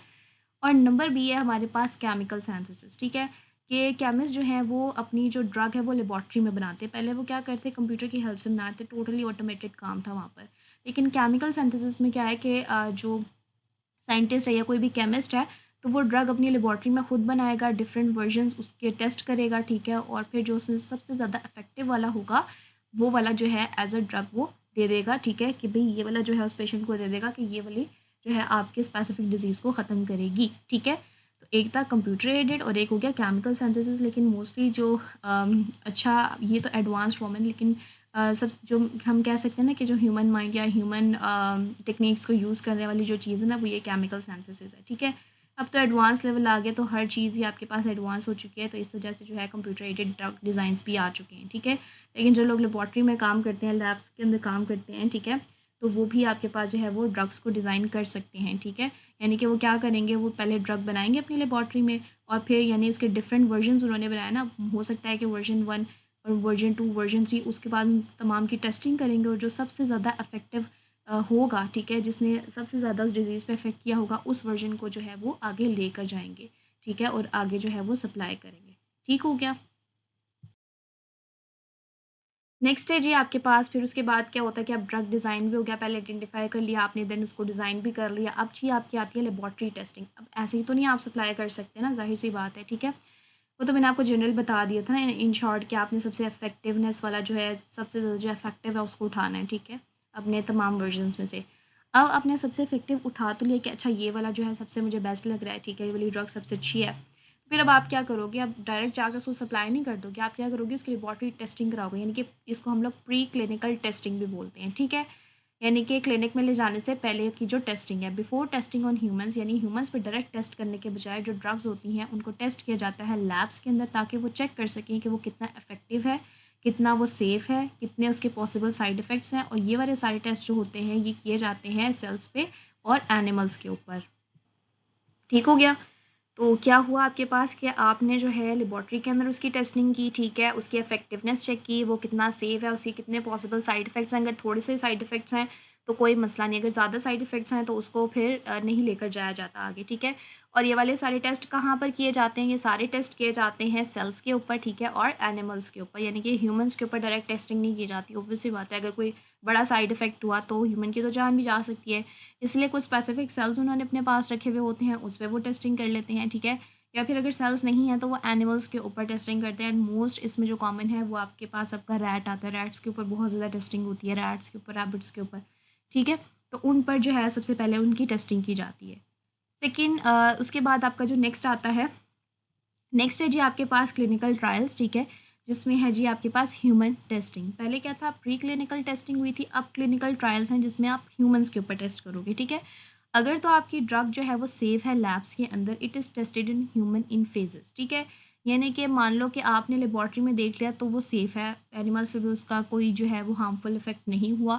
और नंबर बी है हमारे पास केमिकल सिंथेसिस, ठीक है, कि केमिस्ट जो है वो अपनी जो ड्रग है वो लेबॉर्ट्री में बनाते हैं। पहले वो क्या करते, कंप्यूटर की हेल्प से बनाते, टोटली ऑटोमेटेड काम था वहाँ पर। लेकिन केमिकल सिंथेसिस में क्या है कि जो साइंटिस्ट है या कोई भी केमिस्ट है, तो वो ड्रग अपनी लेबॉर्ट्री में खुद बनाएगा, डिफरेंट वर्जन्स उसके टेस्ट करेगा, ठीक है, और फिर जो उसमें सबसे ज़्यादा इफेक्टिव वाला होगा वो वाला जो है एज अ ड्रग वो दे देगा, ठीक है, कि भाई ये वाला जो है उस पेशेंट को दे देगा कि ये वाली जो है आपके स्पेसिफिक डिजीज़ को ख़त्म करेगी, ठीक है। तो एक था कंप्यूटर एडेड और एक हो गया केमिकल सिंथेसिस। लेकिन मोस्टली जो अच्छा, ये तो एडवांस फॉर्म है, लेकिन सब जो हम कह सकते हैं ना कि जो ह्यूमन माइंड या ह्यूमन टेक्निक्स को यूज़ करने वाली जो चीज़ है ना वो ये केमिकल सिंथेसिस है, ठीक है। अब तो एडवांस लेवल आ गया, तो हर चीज़ ही आपके पास एडवांस हो चुकी है, तो इस वजह से जो है कंप्यूटर एडेड ड्रग डिज़ाइंस भी आ चुके हैं, ठीक है। लेकिन जो लोग लेबॉर्ट्री में काम करते हैं, लैब के अंदर काम करते हैं, ठीक है, तो वो भी आपके पास जो है वो ड्रग्स को डिज़ाइन कर सकते हैं, ठीक है। यानी कि वो क्या करेंगे, वो पहले ड्रग बनाएंगे अपनी लेबॉर्ट्री में और फिर यानी उसके डिफरेंट वर्जन्स उन्होंने बनाया ना, हो सकता है कि वर्जन 1 और वर्जन 2 वर्जन 3, उसके बाद तमाम की टेस्टिंग करेंगे और जो सबसे ज़्यादा इफेक्टिव होगा, ठीक है, जिसने सबसे ज़्यादा उस डिज़ीज़ पे इफेक्ट किया होगा, उस वर्जन को जो है वो आगे लेकर जाएंगे, ठीक है, और आगे जो है वो सप्लाई करेंगे, ठीक हो गया। नेक्स्ट है जी आपके पास, फिर उसके बाद क्या होता है कि अब ड्रग डिज़ाइन भी हो गया, पहले आइडेंटिफाई कर लिया आपने, देन उसको डिज़ाइन भी कर लिया, अब जी आपकी आती है लेबॉर्ट्री टेस्टिंग। अब ऐसे ही तो नहीं आप सप्लाई कर सकते ना, जाहिर सी बात है, ठीक है। वो तो मैंने आपको जनरल बता दिया था ना इन शॉर्ट कि आपने सबसे इफेक्टिवनेस वाला जो है, सबसे ज़्यादा जो इफेक्टिव है उसको उठाना है, ठीक है, अपने तमाम वर्जन्स में से। अब आपने सबसे इफेक्टिव उठा तो लिया कि अच्छा ये वाला जो है सबसे मुझे बेस्ट लग रहा है, ठीक है, ये वाली ड्रग सबसे अच्छी है। फिर अब आप क्या करोगे, आप डायरेक्ट जाकर उसको सप्लाई नहीं कर दोगे, आप क्या करोगे, उसकी लेबॉर्ट्री टेस्टिंग कराओगे, यानी कि इसको हम लोग प्री क्लिनिकल टेस्टिंग भी बोलते हैं, ठीक है। यानी कि क्लिनिक में ले जाने से पहले की जो टेस्टिंग है, बिफोर टेस्टिंग ऑन ह्यूमंस, यानी ह्यूमंस पर डायरेक्ट टेस्ट करने के बजाय जो ड्रग्स होती हैं उनको टेस्ट किया जाता है लैब्स के अंदर, ताकि वो चेक कर सकें कि वो कितना इफेक्टिव है, कितना वो सेफ़ है, कितने उसके पॉसिबल साइड इफ़ेक्ट्स हैं। और ये वाले सारे टेस्ट जो होते हैं ये किए जाते हैं सेल्स पे और एनिमल्स के ऊपर, ठीक हो गया। तो क्या हुआ आपके पास कि आपने जो है लेबॉर्ट्री के अंदर उसकी टेस्टिंग की, ठीक है, उसकी इफेक्टिवनेस चेक की, वो कितना सेफ है, उसके कितने पॉसिबल साइड इफेक्ट्स हैं, अगर थोड़े से साइड इफेक्ट्स हैं तो कोई मसला नहीं, अगर ज़्यादा साइड इफेक्ट्स हैं तो उसको फिर नहीं लेकर जाया जाता आगे, ठीक है। और ये वाले सारे टेस्ट कहाँ पर किए जाते हैं, ये सारे टेस्ट किए जाते हैं सेल्स के ऊपर, ठीक है, और एनिमल्स के ऊपर, यानी कि ह्यूमंस के ऊपर डायरेक्ट टेस्टिंग नहीं की जाती। ऑब्वियसली बात है, अगर कोई बड़ा साइड इफेक्ट हुआ तो ह्यूमन की तो जान भी जा सकती है, इसलिए कुछ स्पेसिफिक सेल्स उन्होंने अपने पास रखे हुए होते हैं, उस पर वो टेस्टिंग कर लेते हैं, ठीक है। या फिर अगर सेल्स नहीं है तो वो एनिमल्स के ऊपर टेस्टिंग करते हैं। एंड मोस्ट इसमें जो कॉमन है वो आपके पास आपका रैट आता है, रैट्स के ऊपर बहुत ज़्यादा टेस्टिंग होती है, रैट्स के ऊपर, रैबिट्स के ऊपर, ठीक है। तो उन पर जो है सबसे पहले उनकी टेस्टिंग की जाती है। सेकेंड, उसके बाद आपका जो नेक्स्ट आता है, नेक्स्ट है जी आपके पास क्लिनिकल ट्रायल्स, ठीक है, जिसमें है जी आपके पास ह्यूमन टेस्टिंग। पहले क्या था, प्री क्लिनिकल टेस्टिंग हुई थी, अब क्लिनिकल ट्रायल्स हैं जिसमें आप ह्यूमंस के ऊपर टेस्ट करोगे, ठीक है। अगर तो आपकी ड्रग जो है वो सेफ है लैब्स के अंदर, it is tested in human in phases, ठीक है। यानी कि मान लो कि आपने लेबॉर्ट्री में देख लिया तो वो सेफ़ है, एनिमल्स पे भी उसका कोई जो है वो हार्मफुल इफेक्ट नहीं हुआ,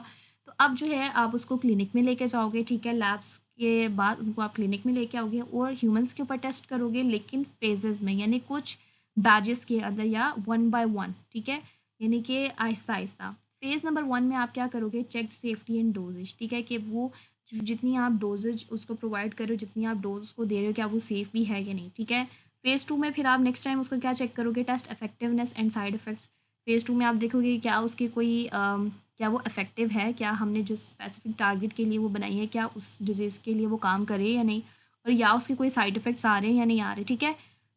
तो अब जो है आप उसको क्लिनिक में लेके जाओगे, ठीक है, लैब्स के बाद उनको आप क्लिनिक में लेके आओगे और ह्यूमंस के ऊपर टेस्ट करोगे, लेकिन फेजेस में, यानी कुछ बैजेस के अंदर या 1 बाय 1, ठीक है, यानी कि आहिस्ता आहिस्ता। फेज नंबर 1 में आप क्या करोगे, चेक सेफ्टी एंड डोजेज, ठीक है, कि वो जितनी आप डोजेज उसको प्रोवाइड कर रहे हो, जितनी आप डोज उसको दे रहे हो, क्या वो सेफ भी है या नहीं, ठीक है। फेज 2 में फिर आप नेक्स्ट टाइम उसका क्या चेक करोगे, test effectiveness and side effects. Phase 2 में आप देखोगे क्या उसकी कोई क्या वो इफेक्टिव है, क्या हमने जिस स्पेसिफिक टारगेट के लिए वो बनाई है क्या उस डिजीज़ के लिए वो काम करे या नहीं, और या उसके कोई साइड इफेक्ट्स आ रहे हैं या नहीं आ रहे, ठीक है।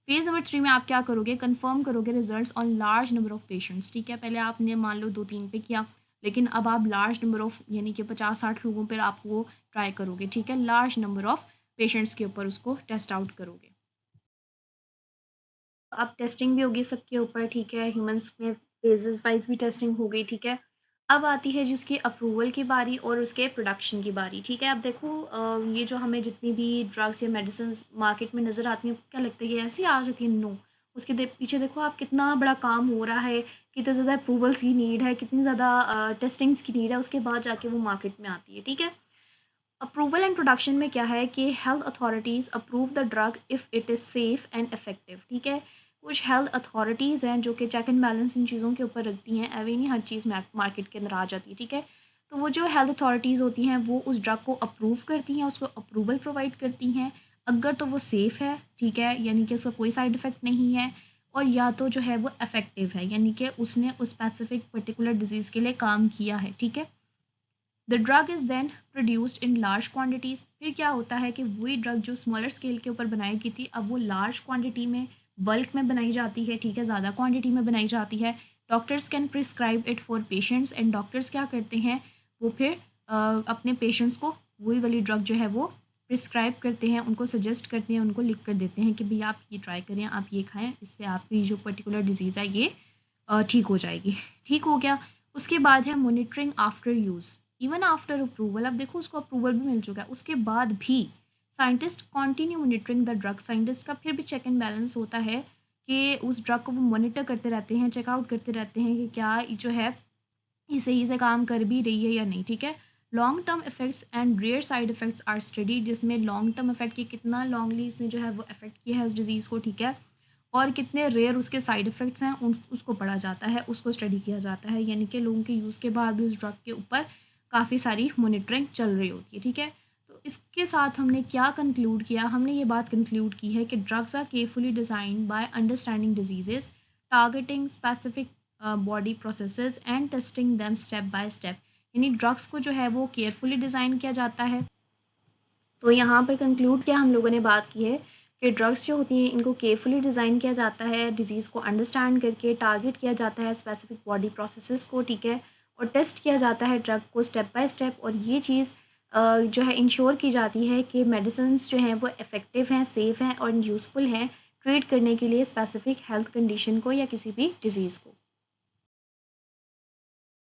फेज नंबर 3 में आप क्या करोगे, कंफर्म करोगे results on large number of patients, ठीक है। पहले आपने मान लो 2-3 पे किया, लेकिन अब आप लार्ज नंबर ऑफ यानी कि 50-60 लोगों पर आप वो ट्राई करोगे, ठीक है, लार्ज नंबर ऑफ पेशेंट्स के ऊपर उसको टेस्ट आउट करोगे। अब टेस्टिंग भी होगी सबके ऊपर, ठीक है, ह्यूमंस में फेजेस वाइज भी टेस्टिंग हो गई, ठीक है। अब आती है जी उसकी अप्रूवल की बारी और उसके प्रोडक्शन की बारी, ठीक है। अब देखो ये जो हमें जितनी भी ड्रग्स या मेडिसिन मार्केट में नज़र आती हैं, क्या लगता है ये ऐसी आ जाती है, नो, उसके पीछे देखो आप कितना बड़ा काम हो रहा है, कितने ज़्यादा अप्रूवल्स की नीड है, कितनी ज़्यादा टेस्टिंग्स की नीड है, उसके बाद जाके वो मार्केट में आती है, ठीक है। अप्रूवल एंड प्रोडक्शन में क्या है कि health authorities approve the drug if it is safe and effective, ठीक है। कुछ हेल्थ अथॉरिटीज़ हैं जो कि चेक एंड बैलेंस इन चीज़ों के ऊपर रखती हैं, एवं नहीं हर चीज़ मार्केट के अंदर आ जाती है, ठीक है। तो वो जो हेल्थ अथॉरिटीज़ होती हैं वो उस ड्रग को अप्रूव करती हैं, उसको अप्रूवल प्रोवाइड करती हैं, अगर तो वो सेफ़ है, ठीक है, यानी कि उसका कोई साइड इफ़ेक्ट नहीं है, और या तो जो है वो इफेक्टिव है, यानी कि उसने उस स्पेसिफिक पर्टिकुलर डिजीज़ के लिए काम किया है, ठीक है। The drug is then produced in large quantities. फिर क्या होता है कि वही ड्रग जो स्मॉलर स्केल के ऊपर बनाई गई थी, अब वो लार्ज क्वांटिटी में, बल्क में बनाई जाती है, ठीक है, ज़्यादा क्वांटिटी में बनाई जाती है। Doctors can prescribe it for patients, and doctors क्या करते हैं, वो फिर अपने पेशेंट्स को वही वाली ड्रग जो है वो प्रिस्क्राइब करते हैं, उनको सजेस्ट करते हैं, उनको लिख कर देते हैं कि भाई आप ये ट्राई करें, आप ये खाएं, इससे आपकी जो पर्टिकुलर डिजीज़ है ये ठीक हो जाएगी। ठीक हो गया। उसके बाद है monitoring after use, even after approval. अब देखो उसको अप्रूवल भी मिल चुका है, उसके बाद भी scientist continue monitoring the drug. Scientist का फिर भी चेक एंड बैलेंस होता है कि उस ड्रग को वो मॉनिटर करते रहते हैं, चेकआउट करते रहते हैं कि क्या जो है ये सही से काम कर भी रही है या नहीं, ठीक है। Long term effects and rare side effects are study, जिसमें लॉन्ग टर्म इफेक्ट की कितना लॉन्गली इसने जो है वो इफेक्ट किया है उस डिजीज़ को, ठीक है, और कितने रेयर उसके साइड इफ़ेक्ट्स हैं उसको पढ़ा जाता है, उसको स्टडी किया जाता है, यानी कि लोगों के यूज़ के बाद भी उस ड्रग के ऊपर काफ़ी सारी मॉनिटरिंग चल रही होती है, ठीक है। तो इसके साथ हमने क्या कंक्लूड किया, हमने ये बात कंक्लूड की है कि drugs are carefully design by understanding diseases, targeting specific body processes and testing them step by step. यानी ड्रग्स को जो है वो केयरफुली डिज़ाइन किया जाता है। तो यहाँ पर कंक्लूड क्या हम लोगों ने बात की है कि ड्रग्स जो होती हैं इनको केयरफुली डिज़ाइन किया जाता है, डिजीज़ को अंडरस्टैंड करके टारगेट किया जाता है स्पेसिफिक बॉडी प्रोसेसेस को, ठीक है, और टेस्ट किया जाता है ड्रग को स्टेप बाय स्टेप, और ये चीज़ जो है इंश्योर की जाती है कि मेडिसिन जो हैं वो इफ़ेक्टिव हैं, सेफ़ हैं और यूज़फुल हैं ट्रीट करने के लिए स्पेसिफिक हेल्थ कंडीशन को या किसी भी डिजीज़ को।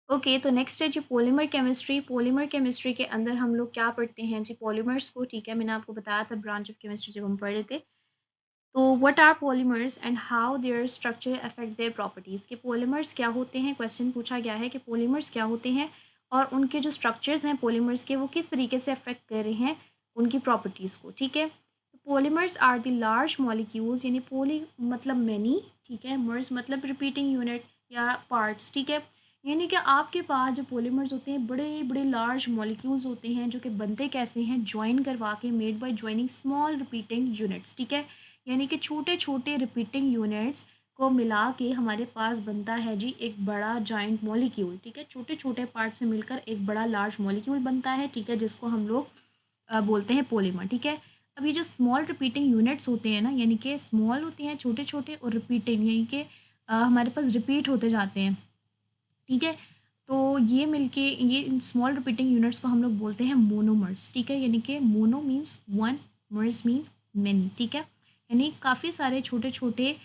ओके, तो नेक्स्ट है जी पॉलीमर केमिस्ट्री। पॉलीमर केमिस्ट्री के अंदर हम लोग क्या पढ़ते हैं जी, पॉलीमर्स को, ठीक है, मैंने आपको बताया था ब्रांच ऑफ केमिस्ट्री जब हम पढ़ रहे थे। तो what are polymers and how their structure affect their properties, के पॉलीमर्स क्या होते हैं, क्वेश्चन पूछा गया है कि पॉलीमर्स क्या होते हैं और उनके जो स्ट्रक्चर्स हैं पॉलीमर्स के वो किस तरीके से अफेक्ट कर रहे हैं उनकी प्रॉपर्टीज़ को, ठीक है। Polymers are the large molecules, यानी पोली मतलब मैनी, ठीक है, मर्स मतलब रिपीटिंग यूनिट या पार्ट्स, ठीक है, यानी कि आपके पास जो पॉलीमर्स होते हैं बड़े बड़े लार्ज मॉलिक्यूल्स होते हैं जो कि बनते कैसे हैं, ज्वाइन करवा के, made by joining small repeating units, ठीक है, यानी कि छोटे छोटे रिपीटिंग यूनिट्स को मिला के हमारे पास बनता है जी एक बड़ा जॉइंट मॉलिक्यूल, ठीक है, छोटे छोटे पार्ट से मिलकर एक बड़ा लार्ज मॉलिक्यूल बनता है, ठीक है, जिसको हम लोग बोलते हैं पॉलीमर, ठीक है। अब ये जो स्मॉल रिपीटिंग यूनिट्स होते हैं ना, यानी कि स्मॉल होते हैं छोटे छोटे और रिपीटिंग, यानी कि हमारे पास रिपीट होते जाते हैं, ठीक है। तो ये मिलके ये स्मॉल रिपीटिंग यूनिट्स को हम लोग बोलते हैं मोनोमर्स, ठीक है, यानी कि मोनो मीन्स वन, मर्स मीन मेनी, ठीक है, यानी काफ़ी सारे छोटे छोटे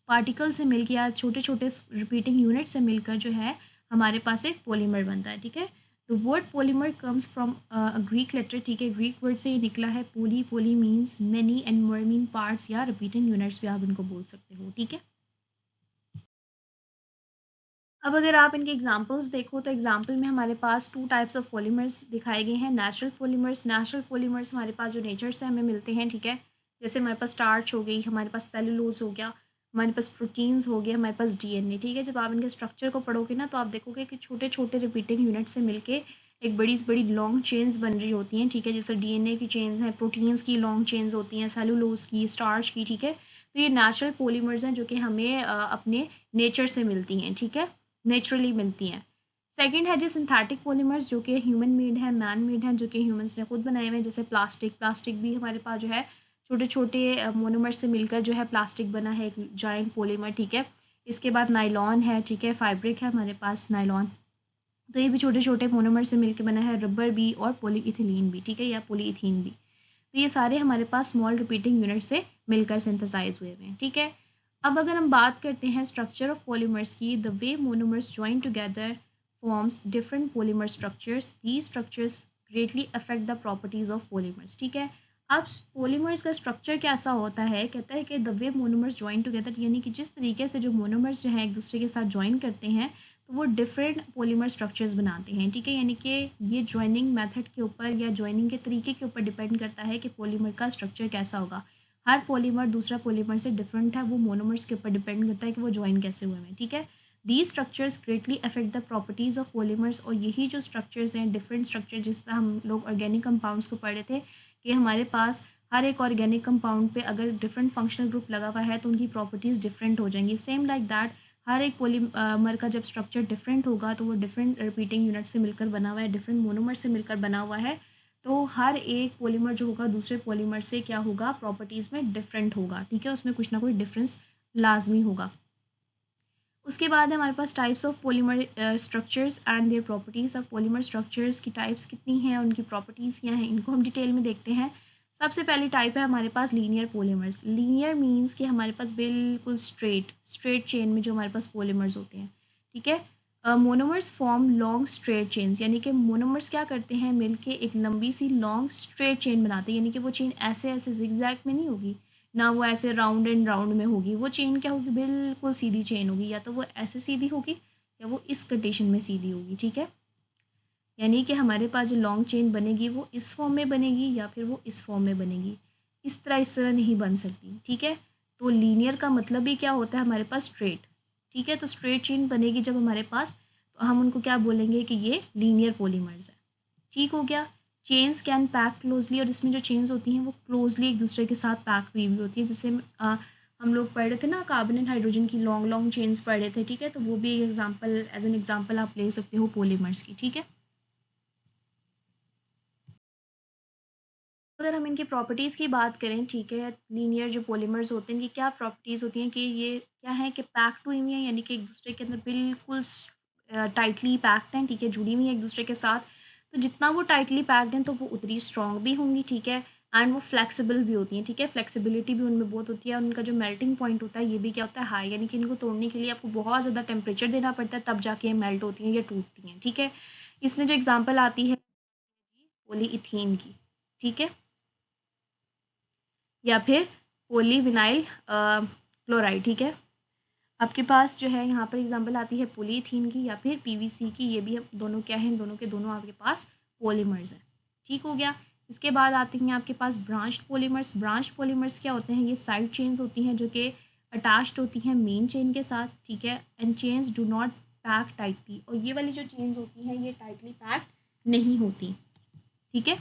पार्टिकल से मिलकर या छोटे छोटे रिपीटिंग यूनिट से मिलकर जो है हमारे पास एक पॉलीमर बनता है, ठीक है। The word polymer comes from Greek letter, ठीक है, ग्रीक वर्ड से ये निकला है। Poly, poly means many and mer mean parts या रिपीटिंग यूनिट्स भी आप इनको बोल सकते हो, ठीक है। अब अगर आप इनके एग्जांपल्स देखो तो एग्जांपल में हमारे पास टू टाइप्स ऑफ पॉलीमर्स दिखाए गए हैं। नेचुरल पॉलीमर्स हमारे पास जो नेचर से हमें मिलते हैं, ठीक है, जैसे हमारे पास स्टार्च हो गई, हमारे पास सेलुलोज हो गया, हमारे पास प्रोटीन्स हो गए, हमारे पास डीएनए, ठीक है। जब आप इनके स्ट्रक्चर को पढ़ोगे ना तो आप देखोगे कि छोटे छोटे रिपीटिंग यूनिट से मिलके एक बड़ी बड़ी लॉन्ग चेन्स बन रही होती हैं, ठीक है, जैसे डीएनए की चेन्स हैं, प्रोटीन्स की लॉन्ग चेन्स होती हैं, सेलुलोज की, स्टार्च की, ठीक है। तो ये नेचुरल पॉलीमर्स हैं जो कि हमें अपने नेचर से मिलती हैं, ठीक है, नेचुरली मिलती हैं। सेकंड है जी सिंथेटिक पॉलीमर्स, जो कि ह्यूमन मेड है, मैन मेड है, जो कि ह्यूमंस ने खुद बनाए हुए हैं, जैसे प्लास्टिक भी हमारे पास जो है छोटे छोटे मोनोमर से मिलकर जो है प्लास्टिक बना है, एक जॉइंट पॉलीमर, ठीक है। इसके बाद नाइलॉन है, ठीक है, फैब्रिक है हमारे पास नाइलॉन, तो ये भी छोटे छोटे मोनोमर से मिलकर बना है। रबर भी और पॉलीइथिलीन भी, ठीक है, या पॉलीइथीन भी, तो ये सारे हमारे पास स्मॉल रिपीटिंग यूनिट से मिलकर सिंथेसाइज हुए हुए हैं, ठीक है। अब अगर हम बात करते हैं स्ट्रक्चर ऑफ पॉलीमर्स की, the way monomers join together forms different polymer structures, these structures greatly affect the properties of polymers, ठीक है। अब पॉलीमर्स का स्ट्रक्चर कैसा होता है, कहता है कि the way monomers join together, यानी कि जिस तरीके से जो मोनोमर्स जो हैं एक दूसरे के साथ ज्वाइन करते हैं तो वो डिफरेंट पॉलीमर स्ट्रक्चर्स बनाते हैं, ठीक है। यानी कि ये ज्वाइनिंग मेथड के ऊपर या ज्वाइनिंग के तरीके के ऊपर डिपेंड करता है कि पॉलीमर का स्ट्रक्चर कैसा होगा। हर पॉलीमर दूसरा पॉलीमर से डिफरेंट है, वो मोनोमर्स के ऊपर डिपेंड करता है कि वो ज्वाइन कैसे हुए हैं, ठीक है। These structures greatly affect the properties of polymers, और यही जो स्ट्रक्चर्स हैं, डिफरेंट स्ट्रक्चर, जिस तरह हम लोग ऑर्गेनिक कंपाउंड्स को पढ़े थे कि हमारे पास हर एक ऑर्गेनिक कंपाउंड पे अगर डिफरेंट फंक्शनल ग्रुप लगा हुआ है तो उनकी प्रॉपर्टीज डिफरेंट हो जाएंगी। सेम लाइक दैट हर एक पॉलीमर का जब स्ट्रक्चर डिफरेंट होगा तो वो डिफरेंट रिपीटिंग यूनिट से मिलकर बना हुआ है, डिफरेंट मोनोमर से मिलकर बना हुआ है, तो हर एक पॉलीमर जो होगा दूसरे पॉलीमर से क्या होगा, प्रॉपर्टीज में डिफरेंट होगा, ठीक है, उसमें कुछ ना कुछ डिफरेंस लाजमी होगा। उसके बाद है हमारे पास types of polymer structures and their properties. अब पॉलीमर स्ट्रक्चर्स की टाइप्स कितनी हैं, उनकी प्रॉपर्टीज क्या हैं, इनको हम डिटेल में देखते हैं। सबसे पहली टाइप है हमारे पास लीनियर पॉलीमर्स। लीनियर मीन्स कि हमारे पास बिल्कुल स्ट्रेट चेन में जो हमारे पास पॉलीमर्स होते हैं, ठीक है। Monomers form long straight chains, यानी कि मोनोमर्स क्या करते हैं, मिलके एक लंबी सी लॉन्ग स्ट्रेट चेन बनाते हैं, यानी कि वो चेन ऐसे ऐसे जिगजैग में नहीं होगी, ना वो ऐसे राउंड एंड राउंड में होगी, वो चेन क्या होगी, बिल्कुल सीधी चेन होगी, या तो वो ऐसे सीधी होगी या वो इस कंडीशन में सीधी होगी, ठीक है। यानी कि हमारे पास जो लॉन्ग चेन बनेगी वो इस फॉर्म में बनेगी या फिर वो इस फॉर्म में बनेगी, इस तरह नहीं बन सकती, ठीक है। तो लीनियर का मतलब ही क्या होता है, हमारे पास स्ट्रेट, ठीक है। तो स्ट्रेट चेन बनेगी जब हमारे पास, तो हम उनको क्या बोलेंगे कि ये लीनियर पॉलीमर्स है, ठीक हो गया। चेन्स कैन पैक क्लोजली, और इसमें जो चेन्स होती हैं वो क्लोजली एक दूसरे के साथ पैक हुई हुई होती है, जैसे हम लोग पढ़ रहे थे ना कार्बन एंड हाइड्रोजन की लॉन्ग लॉन्ग चेन्स पढ़ रहे थे, ठीक है। तो वो भी एक एग्जांपल, एज एन एग्जांपल आप ले सकते हो पॉलीमर्स की, ठीक है। अगर हम इनकी प्रॉपर्टीज़ की बात करें, ठीक है, लीनियर जो पॉलीमर्स होते हैं इनकी क्या प्रॉपर्टीज़ होती हैं कि ये क्या है कि पैक्ड हुई हुई हैं, यानी कि एक दूसरे के अंदर बिल्कुल टाइटली पैक्ड हैं, ठीक है, जुड़ी हुई हैं एक दूसरे के साथ। तो जितना वो टाइटली पैक्ड हैं तो वो उतनी स्ट्रॉन्ग भी होंगी, ठीक है, एंड वो फ्लेक्सिबल भी होती हैं, ठीक है, फ्लेक्सिबिलिटी भी उनमें बहुत होती है, और उनका जो मेल्टिंग पॉइंट होता है ये भी क्या होता है, हाई, यानी कि इनको तोड़ने के लिए आपको बहुत ज़्यादा टेम्परेचर देना पड़ता है, तब जाके ये मेल्ट होती हैं या टूटती हैं, ठीक है। इसमें जो एग्जाम्पल आती है पॉलीइथीन की, ठीक है, या फिर पॉलीविनाइल क्लोराइड, ठीक है। आपके पास जो है यहाँ पर एग्जांपल आती है पॉलीथीन की या फिर पीवीसी की, ये भी दोनों क्या हैं, दोनों के दोनों आपके पास पॉलीमर्स हैं, ठीक हो गया। इसके बाद आती हैं आपके पास ब्रांच्ड पॉलीमर्स। ब्रांच्ड पॉलीमर्स क्या होते हैं, ये साइड चेन्स होती हैं जो कि अटैच्ड होती हैं मेन चेन के साथ, ठीक है, and chains do not pack tightly, और ये वाली जो चेन्स होती हैं ये टाइटली पैक्ड नहीं होती, ठीक है।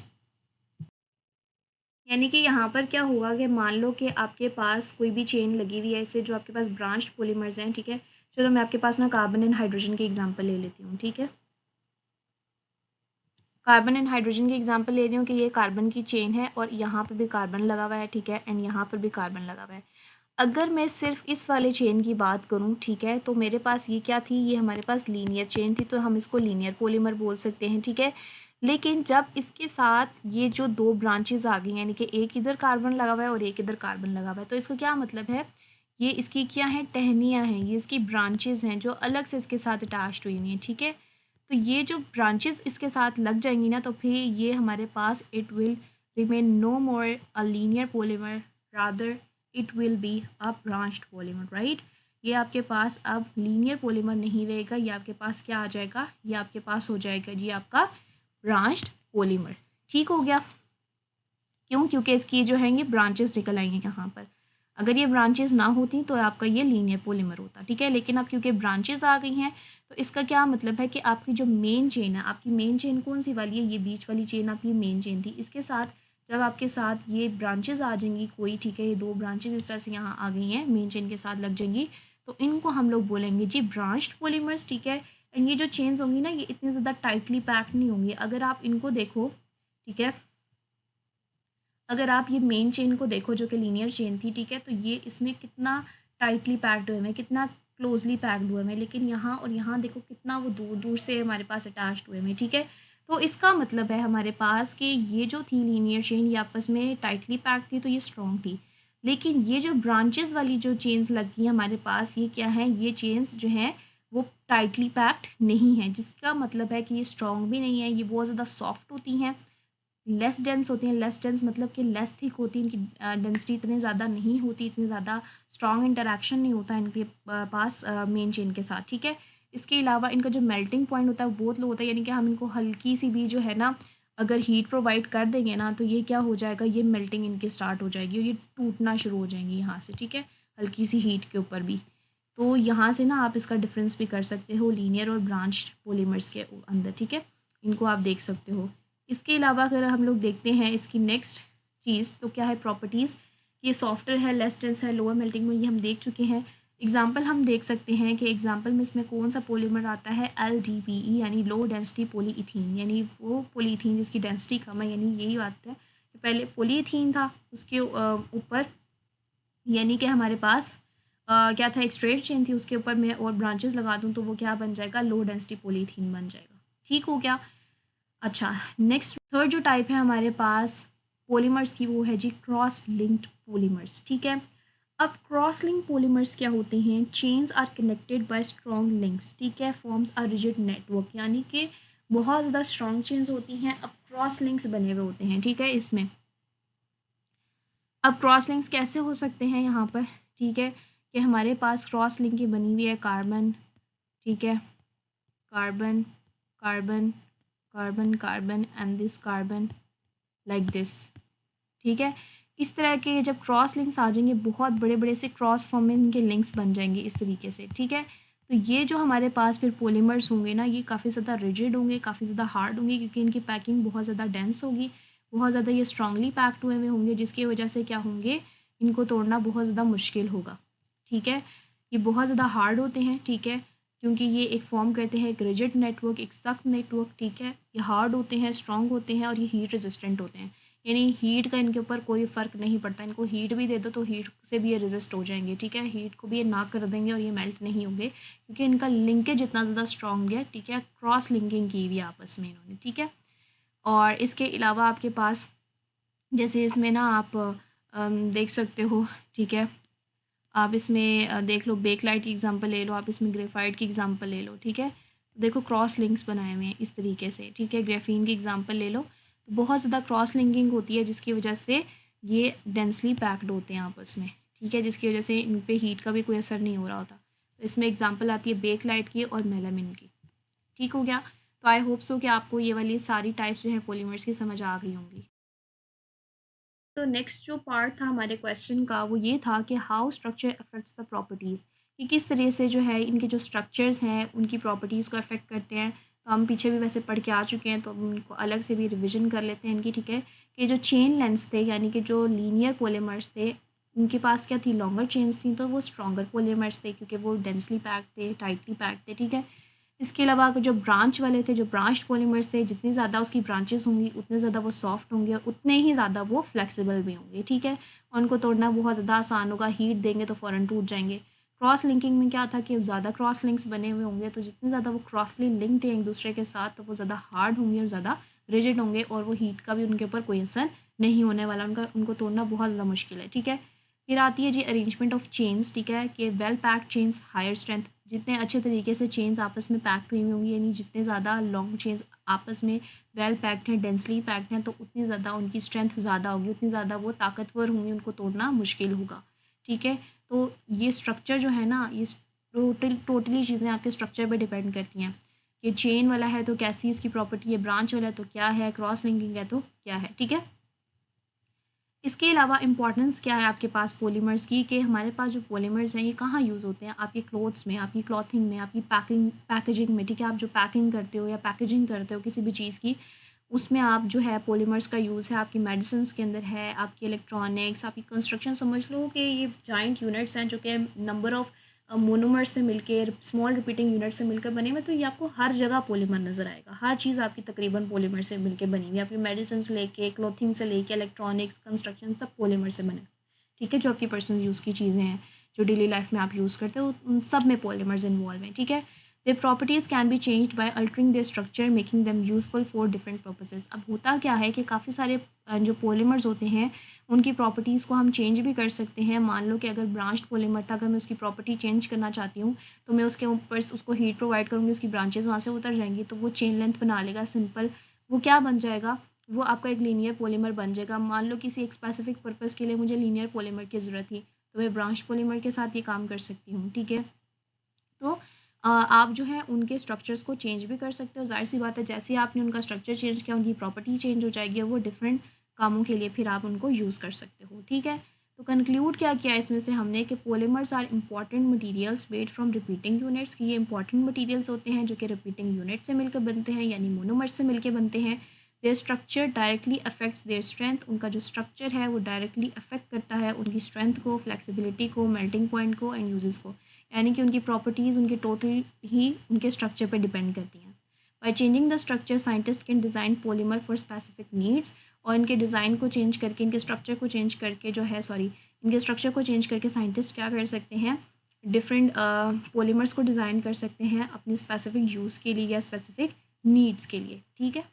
यानी कि यहाँ पर क्या होगा कि मान लो कि आपके पास कोई भी चेन लगी हुई है, ऐसे जो आपके पास ब्रांच्ड पॉलीमर्स हैं, ठीक है। चलो मैं आपके पास ना कार्बन एंड हाइड्रोजन की एग्जांपल ले लेती हूँ, ठीक है। कार्बन एंड हाइड्रोजन की एग्जांपल ले रही हूँ कि ये कार्बन की चेन है और यहाँ पर भी कार्बन लगा हुआ है, ठीक है, एंड यहाँ पर भी कार्बन लगा हुआ है। अगर मैं सिर्फ इस वाले चेन की बात करूँ, ठीक है, तो मेरे पास ये क्या थी, ये हमारे पास लीनियर चेन थी, तो हम इसको लीनियर पॉलीमर बोल सकते हैं, ठीक है। लेकिन जब इसके साथ ये जो दो ब्रांचेज आ गई हैं, यानी कि एक इधर कार्बन लगा हुआ है और एक इधर कार्बन लगा हुआ है, तो इसका क्या मतलब है, ये इसकी क्या है, टहनियाँ हैं, ये इसकी ब्रांचेज हैं जो अलग से इसके साथ अटैच्ड हुई हुई हैं, ठीक है। तो ये जो ब्रांचेस इसके साथ लग जाएंगी ना, तो फिर ये हमारे पास it will remain no more a linear polymer, rather it will be a branched polymer, right. ये आपके पास अब लीनियर पॉलीमर नहीं रहेगा, ये आपके पास क्या आ जाएगा, ये आपके पास हो जाएगा जी आपका ब्रांच्ड पॉलीमर। ठीक हो गया। क्यों? क्योंकि इसकी जो है ये ब्रांचेस निकल आएंगे यहाँ पर। अगर ये ब्रांचेस ना होती तो आपका ये लीनियर पॉलीमर होता, ठीक है। लेकिन अब क्योंकि ब्रांचेस आ गई हैं, तो इसका क्या मतलब है कि आपकी जो मेन चेन है, आपकी मेन चेन कौन सी वाली है, ये बीच वाली चेन आपकी मेन चेन थी। इसके साथ जब आपके साथ ये ब्रांचेस आ जाएंगी कोई, ठीक है, ये 2 ब्रांचेस इस तरह से यहाँ आ गई हैं, मेन चेन के साथ लग जाएंगी, तो इनको हम लोग बोलेंगे जी ब्रांच्ड पॉलीमर्स, ठीक है। एंड ये जो चेन्स होंगी ना, ये इतनी ज़्यादा टाइटली पैक्ड नहीं होंगी। अगर आप इनको देखो, ठीक है, अगर आप ये मेन चेन को देखो जो कि लीनियर चेन थी, ठीक है, तो ये इसमें कितना टाइटली पैक्ड हुए हैं, कितना क्लोजली पैक्ड हुए हैं, लेकिन यहाँ और यहाँ देखो कितना वो दूर दूर से हमारे पास अटैच्ड हुए हैं, ठीक है। तो इसका मतलब है हमारे पास कि ये जो थी लीनियर चेन, ये आपस में टाइटली पैक्ड थी, तो ये स्ट्रॉन्ग थी। लेकिन ये जो ब्रांचेस वाली जो चेन्स लगी हैं हमारे पास, ये क्या है, ये चेन्स जो हैं वो टाइटली पैक्ड नहीं है, जिसका मतलब है कि ये स्ट्रॉन्ग भी नहीं है, ये बहुत ज़्यादा सॉफ्ट होती हैं, लेस डेंस होती हैं। लेस डेंस मतलब कि लेस थिक होती है, इनकी डेंसिटी इतनी ज़्यादा नहीं होती, इतनी ज़्यादा स्ट्रॉन्ग इंटरेक्शन नहीं होता इनके पास मेन चेन के साथ, ठीक है। इसके अलावा इनका जो मेल्टिंग पॉइंट होता है वो बहुत लो होता है, यानी कि हम इनको हल्की सी भी जो है ना, अगर हीट प्रोवाइड कर देंगे ना, तो ये क्या हो जाएगा, ये मेल्टिंग इनकी स्टार्ट हो जाएगी और ये टूटना शुरू हो जाएंगी यहाँ से, ठीक है, हल्की सी हीट के ऊपर भी। तो यहाँ से ना आप इसका डिफरेंस भी कर सकते हो लीनियर और ब्रांच पॉलीमर्स के अंदर, ठीक है, इनको आप देख सकते हो। इसके अलावा अगर हम लोग देखते हैं इसकी नेक्स्ट चीज़, तो क्या है प्रॉपर्टीज़, ये सॉफ्टर है, लेस डेंस है, लोअर मेल्टिंग में, ये हम देख चुके हैं। एग्जाम्पल हम देख सकते हैं कि एग्जाम्पल में इसमें कौन सा पॉलीमर आता है, LDPE यानी लो डेंसिटी पॉलीइथीन, यानी वो पॉलीइथीन जिसकी डेंसिटी कम है, यानी यही बात है कि पहले पॉलीइथीन था, उसके ऊपर यानी कि हमारे पास क्या था, एक स्ट्रेट चेन थी, उसके ऊपर मैं और ब्रांचेस लगा दूँ तो वो क्या बन जाएगा, लो डेंसिटी पॉलीइथीन बन जाएगा। ठीक हो गया। अच्छा, नेक्स्ट थर्ड जो टाइप है हमारे पास पॉलीमर्स की, वो है जी क्रॉस लिंक्ड पॉलीमर्स, ठीक है। अब क्रॉस लिंक पॉलीमर्स क्या होते हैं, chains are connected by strong links, ठीक है, फॉर्म्स आर रिजिड नेटवर्क, यानी कि बहुत ज़्यादा स्ट्रॉन्ग चेन्स होती हैं, अब क्रॉस लिंक्स बने हुए होते हैं, ठीक है। इसमें अब क्रॉस लिंक्स कैसे हो सकते हैं यहाँ पर, ठीक है, कि हमारे पास क्रॉस लिंक की बनी हुई है कार्बन, ठीक है, carbon carbon carbon carbon and this carbon like this, ठीक है। इस तरह के जब क्रॉस लिंक्स आ जाएंगे, बहुत बड़े बड़े से क्रॉस फॉर्मिंग के लिंक्स बन जाएंगे इस तरीके से, ठीक है। तो ये जो हमारे पास फिर पॉलीमर्स होंगे ना, ये काफ़ी ज़्यादा रिजिड होंगे, काफ़ी ज़्यादा हार्ड होंगे, क्योंकि इनकी पैकिंग बहुत ज़्यादा डेंस होगी, बहुत ज़्यादा ये स्ट्रांगली पैक्ड हुए होंगे, जिसकी वजह से क्या होंगे, इनको तोड़ना बहुत ज़्यादा मुश्किल होगा, ठीक है। ये बहुत ज़्यादा हार्ड होते हैं, ठीक है, क्योंकि ये एक फॉर्म करते हैं एक रिजिड नेटवर्क, एक सख्त नेटवर्क, ठीक है। ये हार्ड होते हैं, स्ट्रॉन्ग होते हैं और ये हीट रेजिस्टेंट होते हैं, यानी हीट का इनके ऊपर कोई फ़र्क नहीं पड़ता, इनको हीट भी दे दो तो हीट से भी ये रेजिस्ट हो जाएंगे, ठीक है। हीट को भी ये ना कर देंगे और ये मेल्ट नहीं होंगे, क्योंकि इनका लिंकेज इतना ज़्यादा स्ट्रॉन्ग है, ठीक है, क्रॉस लिंकिंग की हुई है आपस में इन्होंने, ठीक है। और इसके अलावा आपके पास जैसे इसमें ना आप देख सकते हो, ठीक है, आप इसमें देख लो बेकलाइट की एग्जांपल ले लो, आप इसमें ग्रेफाइट की एग्जांपल ले लो, ठीक है। देखो क्रॉस लिंक्स बनाए हुए हैं इस तरीके से, ठीक है, ग्रेफीन की एग्जांपल ले लो, तो बहुत ज़्यादा क्रॉस लिंकिंग होती है, जिसकी वजह से ये डेंसली पैक्ड होते हैं आपस में, ठीक है, जिसकी वजह से इन पर हीट का भी कोई असर नहीं हो रहा होता। तो इसमें एग्जाम्पल आती है बेकलाइट की और मेलामिन की। ठीक हो गया। तो आई होप सो कि आपको ये वाली सारी टाइप्स जो है पॉलीमर्स की समझ आ गई होंगी। तो नेक्स्ट जो पार्ट था हमारे क्वेश्चन का, वो ये था कि how structure affects the properties, कि किस तरह से जो है इनके जो स्ट्रक्चर्स हैं उनकी प्रॉपर्टीज़ को अफेक्ट करते हैं। तो हम पीछे भी वैसे पढ़ के आ चुके हैं, तो हम उनको अलग से भी रिविजन कर लेते हैं इनकी, ठीक है। कि जो चेन लेंथ्स थे, यानी कि जो लीनियर पॉलीमर्स थे, उनके पास क्या थी, लॉन्गर चेन्स थी, तो वो स्ट्रॉन्गर पॉलीमर्स थे, क्योंकि वो डेंसली पैक्ड थे, टाइटली पैक्ड थे, ठीक है। इसके अलावा जो ब्रांच वाले थे, जो ब्रांच पॉलीमर्स थे, जितनी ज़्यादा उसकी ब्रांचेस होंगी उतने ज़्यादा वो सॉफ्ट होंगे और उतने ही ज़्यादा वो फ्लेक्सिबल भी होंगे, ठीक है। उनको तोड़ना बहुत ज़्यादा आसान होगा, हीट देंगे तो फ़ौरन टूट जाएंगे। क्रॉस लिंकिंग में क्या था कि ज़्यादा क्रॉस लिंक्स बने हुए होंगे, तो जितने ज़्यादा वो क्रॉसली लिंक्ड हैं एक दूसरे के साथ, तो वो ज़्यादा हार्ड होंगे और ज़्यादा रिजिड होंगे, और वो हीट का भी उनके ऊपर कोई असर नहीं होने वाला, उनको तोड़ना बहुत ज़्यादा मुश्किल है, ठीक है। फिर आती है जी अरेंजमेंट ऑफ चेन्स, ठीक है, कि well packed chains higher strength, जितने अच्छे तरीके से चेन्स आपस में पैक्ड हुई होंगी, यानी जितने ज़्यादा लॉन्ग चेन्स आपस में वेल पैक्ड हैं, डेंसली पैक्ड हैं, तो उतनी ज़्यादा उनकी स्ट्रेंथ ज़्यादा होगी, उतनी ज़्यादा वो ताकतवर होंगी, उनको तोड़ना मुश्किल होगा। ठीक है, तो ये स्ट्रक्चर जो है ना, ये टोटली चीज़ें आपके स्ट्रक्चर पर डिपेंड करती हैं कि चेन वाला है तो कैसी उसकी प्रॉपर्टी है, ब्रांच वाला है तो क्या है, क्रॉस लिंकिंग है तो क्या है। ठीक है, इसके अलावा इंपॉर्टेंस क्या है आपके पास पॉलीमर्स की, कि हमारे पास जो पॉलीमर्स हैं ये कहाँ यूज़ होते हैं, आपके क्लोथ्स में, आपकी क्लॉथिंग में, आपकी पैकेजिंग में। ठीक है, आप जो पैकिंग करते हो या पैकेजिंग करते हो किसी भी चीज़ की, उसमें आप जो है पॉलीमर्स का यूज़ है, आपकी मेडिसिन के अंदर है, आपकी इलेक्ट्रॉनिक्स, आपकी कंस्ट्रक्शन, समझ लो कि ये जॉइंट यूनिट्स हैं जो कि नंबर ऑफ मोनोमर से मिलकर, स्मॉल रिपीटिंग यूनिट से मिलकर बने हुए, तो ये आपको हर जगह पॉलीमर नजर आएगा, हर चीज़ आपकी तकरीबन पॉलीमर से मिलकर बनी हुई है, आपकी मेडिसिन से लेके, क्लोथिंग से लेके, इलेक्ट्रॉनिक्स, कंस्ट्रक्शन, सब पॉलीमर से बने। ठीक है, जो आपकी पर्सनल यूज़ की चीज़ें हैं, जो डेली लाइफ में आप यूज़ करते हो, उन सब में पॉलीमर्स इन्वॉल्व हैं। ठीक है, their properties can be changed by altering their structure, making them useful for different purposes। अब होता क्या है कि काफ़ी सारे जो पॉलीमर्स होते हैं उनकी प्रॉपर्टीज़ को हम चेंज भी कर सकते हैं। मान लो कि अगर ब्रांच्ड पॉलीमर था, अगर मैं उसकी प्रॉपर्टी चेंज करना चाहती हूँ तो मैं उसके ऊपर उसको हीट प्रोवाइड करूँगी, उसकी ब्रांचेस वहाँ से उतर जाएंगी, तो वो चेन लेंथ बना लेगा सिंपल। वो क्या बन जाएगा, वो आपका एक लीनियर पॉलीमर बन जाएगा। मान लो किसी एक स्पेसिफिक पर्पज़ के लिए मुझे लीनियर पॉलीमर की ज़रूरत थी, तो मैं ब्रांच पॉलीमर के साथ ये काम कर सकती हूँ। ठीक है, तो आप जो है उनके स्ट्रक्चर्स को चेंज भी कर सकते हो। जाहिर सी बात है, जैसे ही आपने उनका स्ट्रक्चर चेंज किया उनकी प्रॉपर्टी चेंज हो जाएगी, वो डिफरेंट कामों के लिए फिर आप उनको यूज़ कर सकते हो। ठीक है, तो कंक्लूड क्या किया इसमें से हमने कि polymers are important materials made from repeating units, की ये इंपॉर्टेंट मटेरियल्स होते हैं जो कि रिपीटिंग यूनिट से मिलकर बनते हैं, यानी मोनोमर्स से मिलकर बनते हैं। There structure directly affects their strength, उनका जो स्ट्रक्चर है वो डायरेक्टली अफेक्ट करता है उनकी स्ट्रेंथ को, फ्लेक्सिबिलिटी को, मेल्टिंग पॉइंट को एंड यूजेस को, यानी कि उनकी प्रॉपर्टीज़ उनके टोटल ही उनके स्ट्रक्चर पर डिपेंड करती हैं। By changing the structure scientist can design polymer for specific needs, और इनके डिज़ाइन को चेंज करके, इनके स्ट्रक्चर को चेंज करके जो है इनके स्ट्रक्चर को चेंज करके साइंटिस्ट क्या कर सकते हैं, डिफरेंट पॉलीमर्स को डिज़ाइन कर सकते हैं अपनी स्पेसिफिक यूज़ के लिए या स्पेसिफिक नीड्स के लिए। ठीक है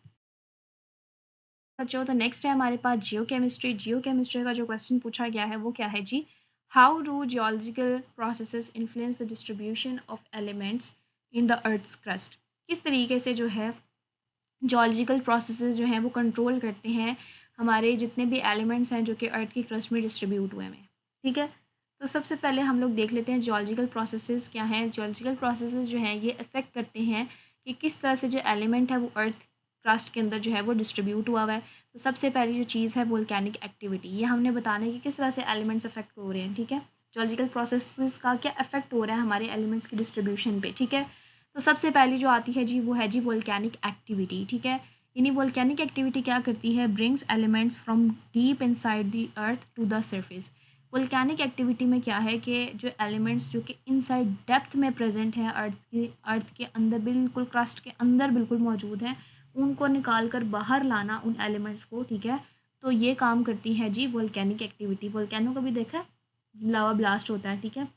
बच्चों, तो नेक्स्ट है हमारे पास जियो केमिस्ट्री। जियो केमिस्ट्री का जो क्वेश्चन पूछा गया है वो क्या है जी, how do geological processes influence the distribution of elements in the earth's crust. किस तरीके से जो है जियोलॉजिकल प्रोसेसेस जो हैं वो कंट्रोल करते हैं हमारे जितने भी एलिमेंट्स हैं जो कि अर्थ की क्रस्ट में डिस्ट्रीब्यूट हुए हैं। ठीक है, तो सबसे पहले हम लोग देख लेते हैं जियोलॉजिकल प्रोसेसेस क्या हैं। जियोलॉजिकल प्रोसेसेस जो हैं ये अफेक्ट करते हैं कि किस तरह से जो एलिमेंट है वो अर्थ क्रस्ट के अंदर जो है वो डिस्ट्रीब्यूट हुआ है। तो सबसे पहली जो चीज़ है वोल्केनिक एक्टिविटी, ये हमने बताना है कि किस तरह से एलिमेंट्स अफेक्ट हो रहे हैं। ठीक है, जियोलॉजिकल प्रोसेसेस का क्या इफेक्ट हो रहा है हमारे एलिमेंट्स की डिस्ट्रीब्यूशन पे। ठीक है, तो सबसे पहली जो आती है जी वो है जी वोल्केनिक एक्टिविटी। ठीक है, यानी वोल्केनिक एक्टिविटी क्या करती है, brings elements from deep inside the earth to the surface. Volcanic activity में क्या है कि जो एलिमेंट्स जो कि इनसाइड डेप्थ में प्रेजेंट हैं, अर्थ के अंदर बिल्कुल, क्रस्ट के अंदर बिल्कुल मौजूद हैं, उनको निकाल कर बाहर लाना उन एलिमेंट्स को। ठीक है, तो ये काम करती है जी वोल्केनिक एक्टिविटी। वोल्केनो कभी देखा, लावा ब्लास्ट होता है, ठीक है,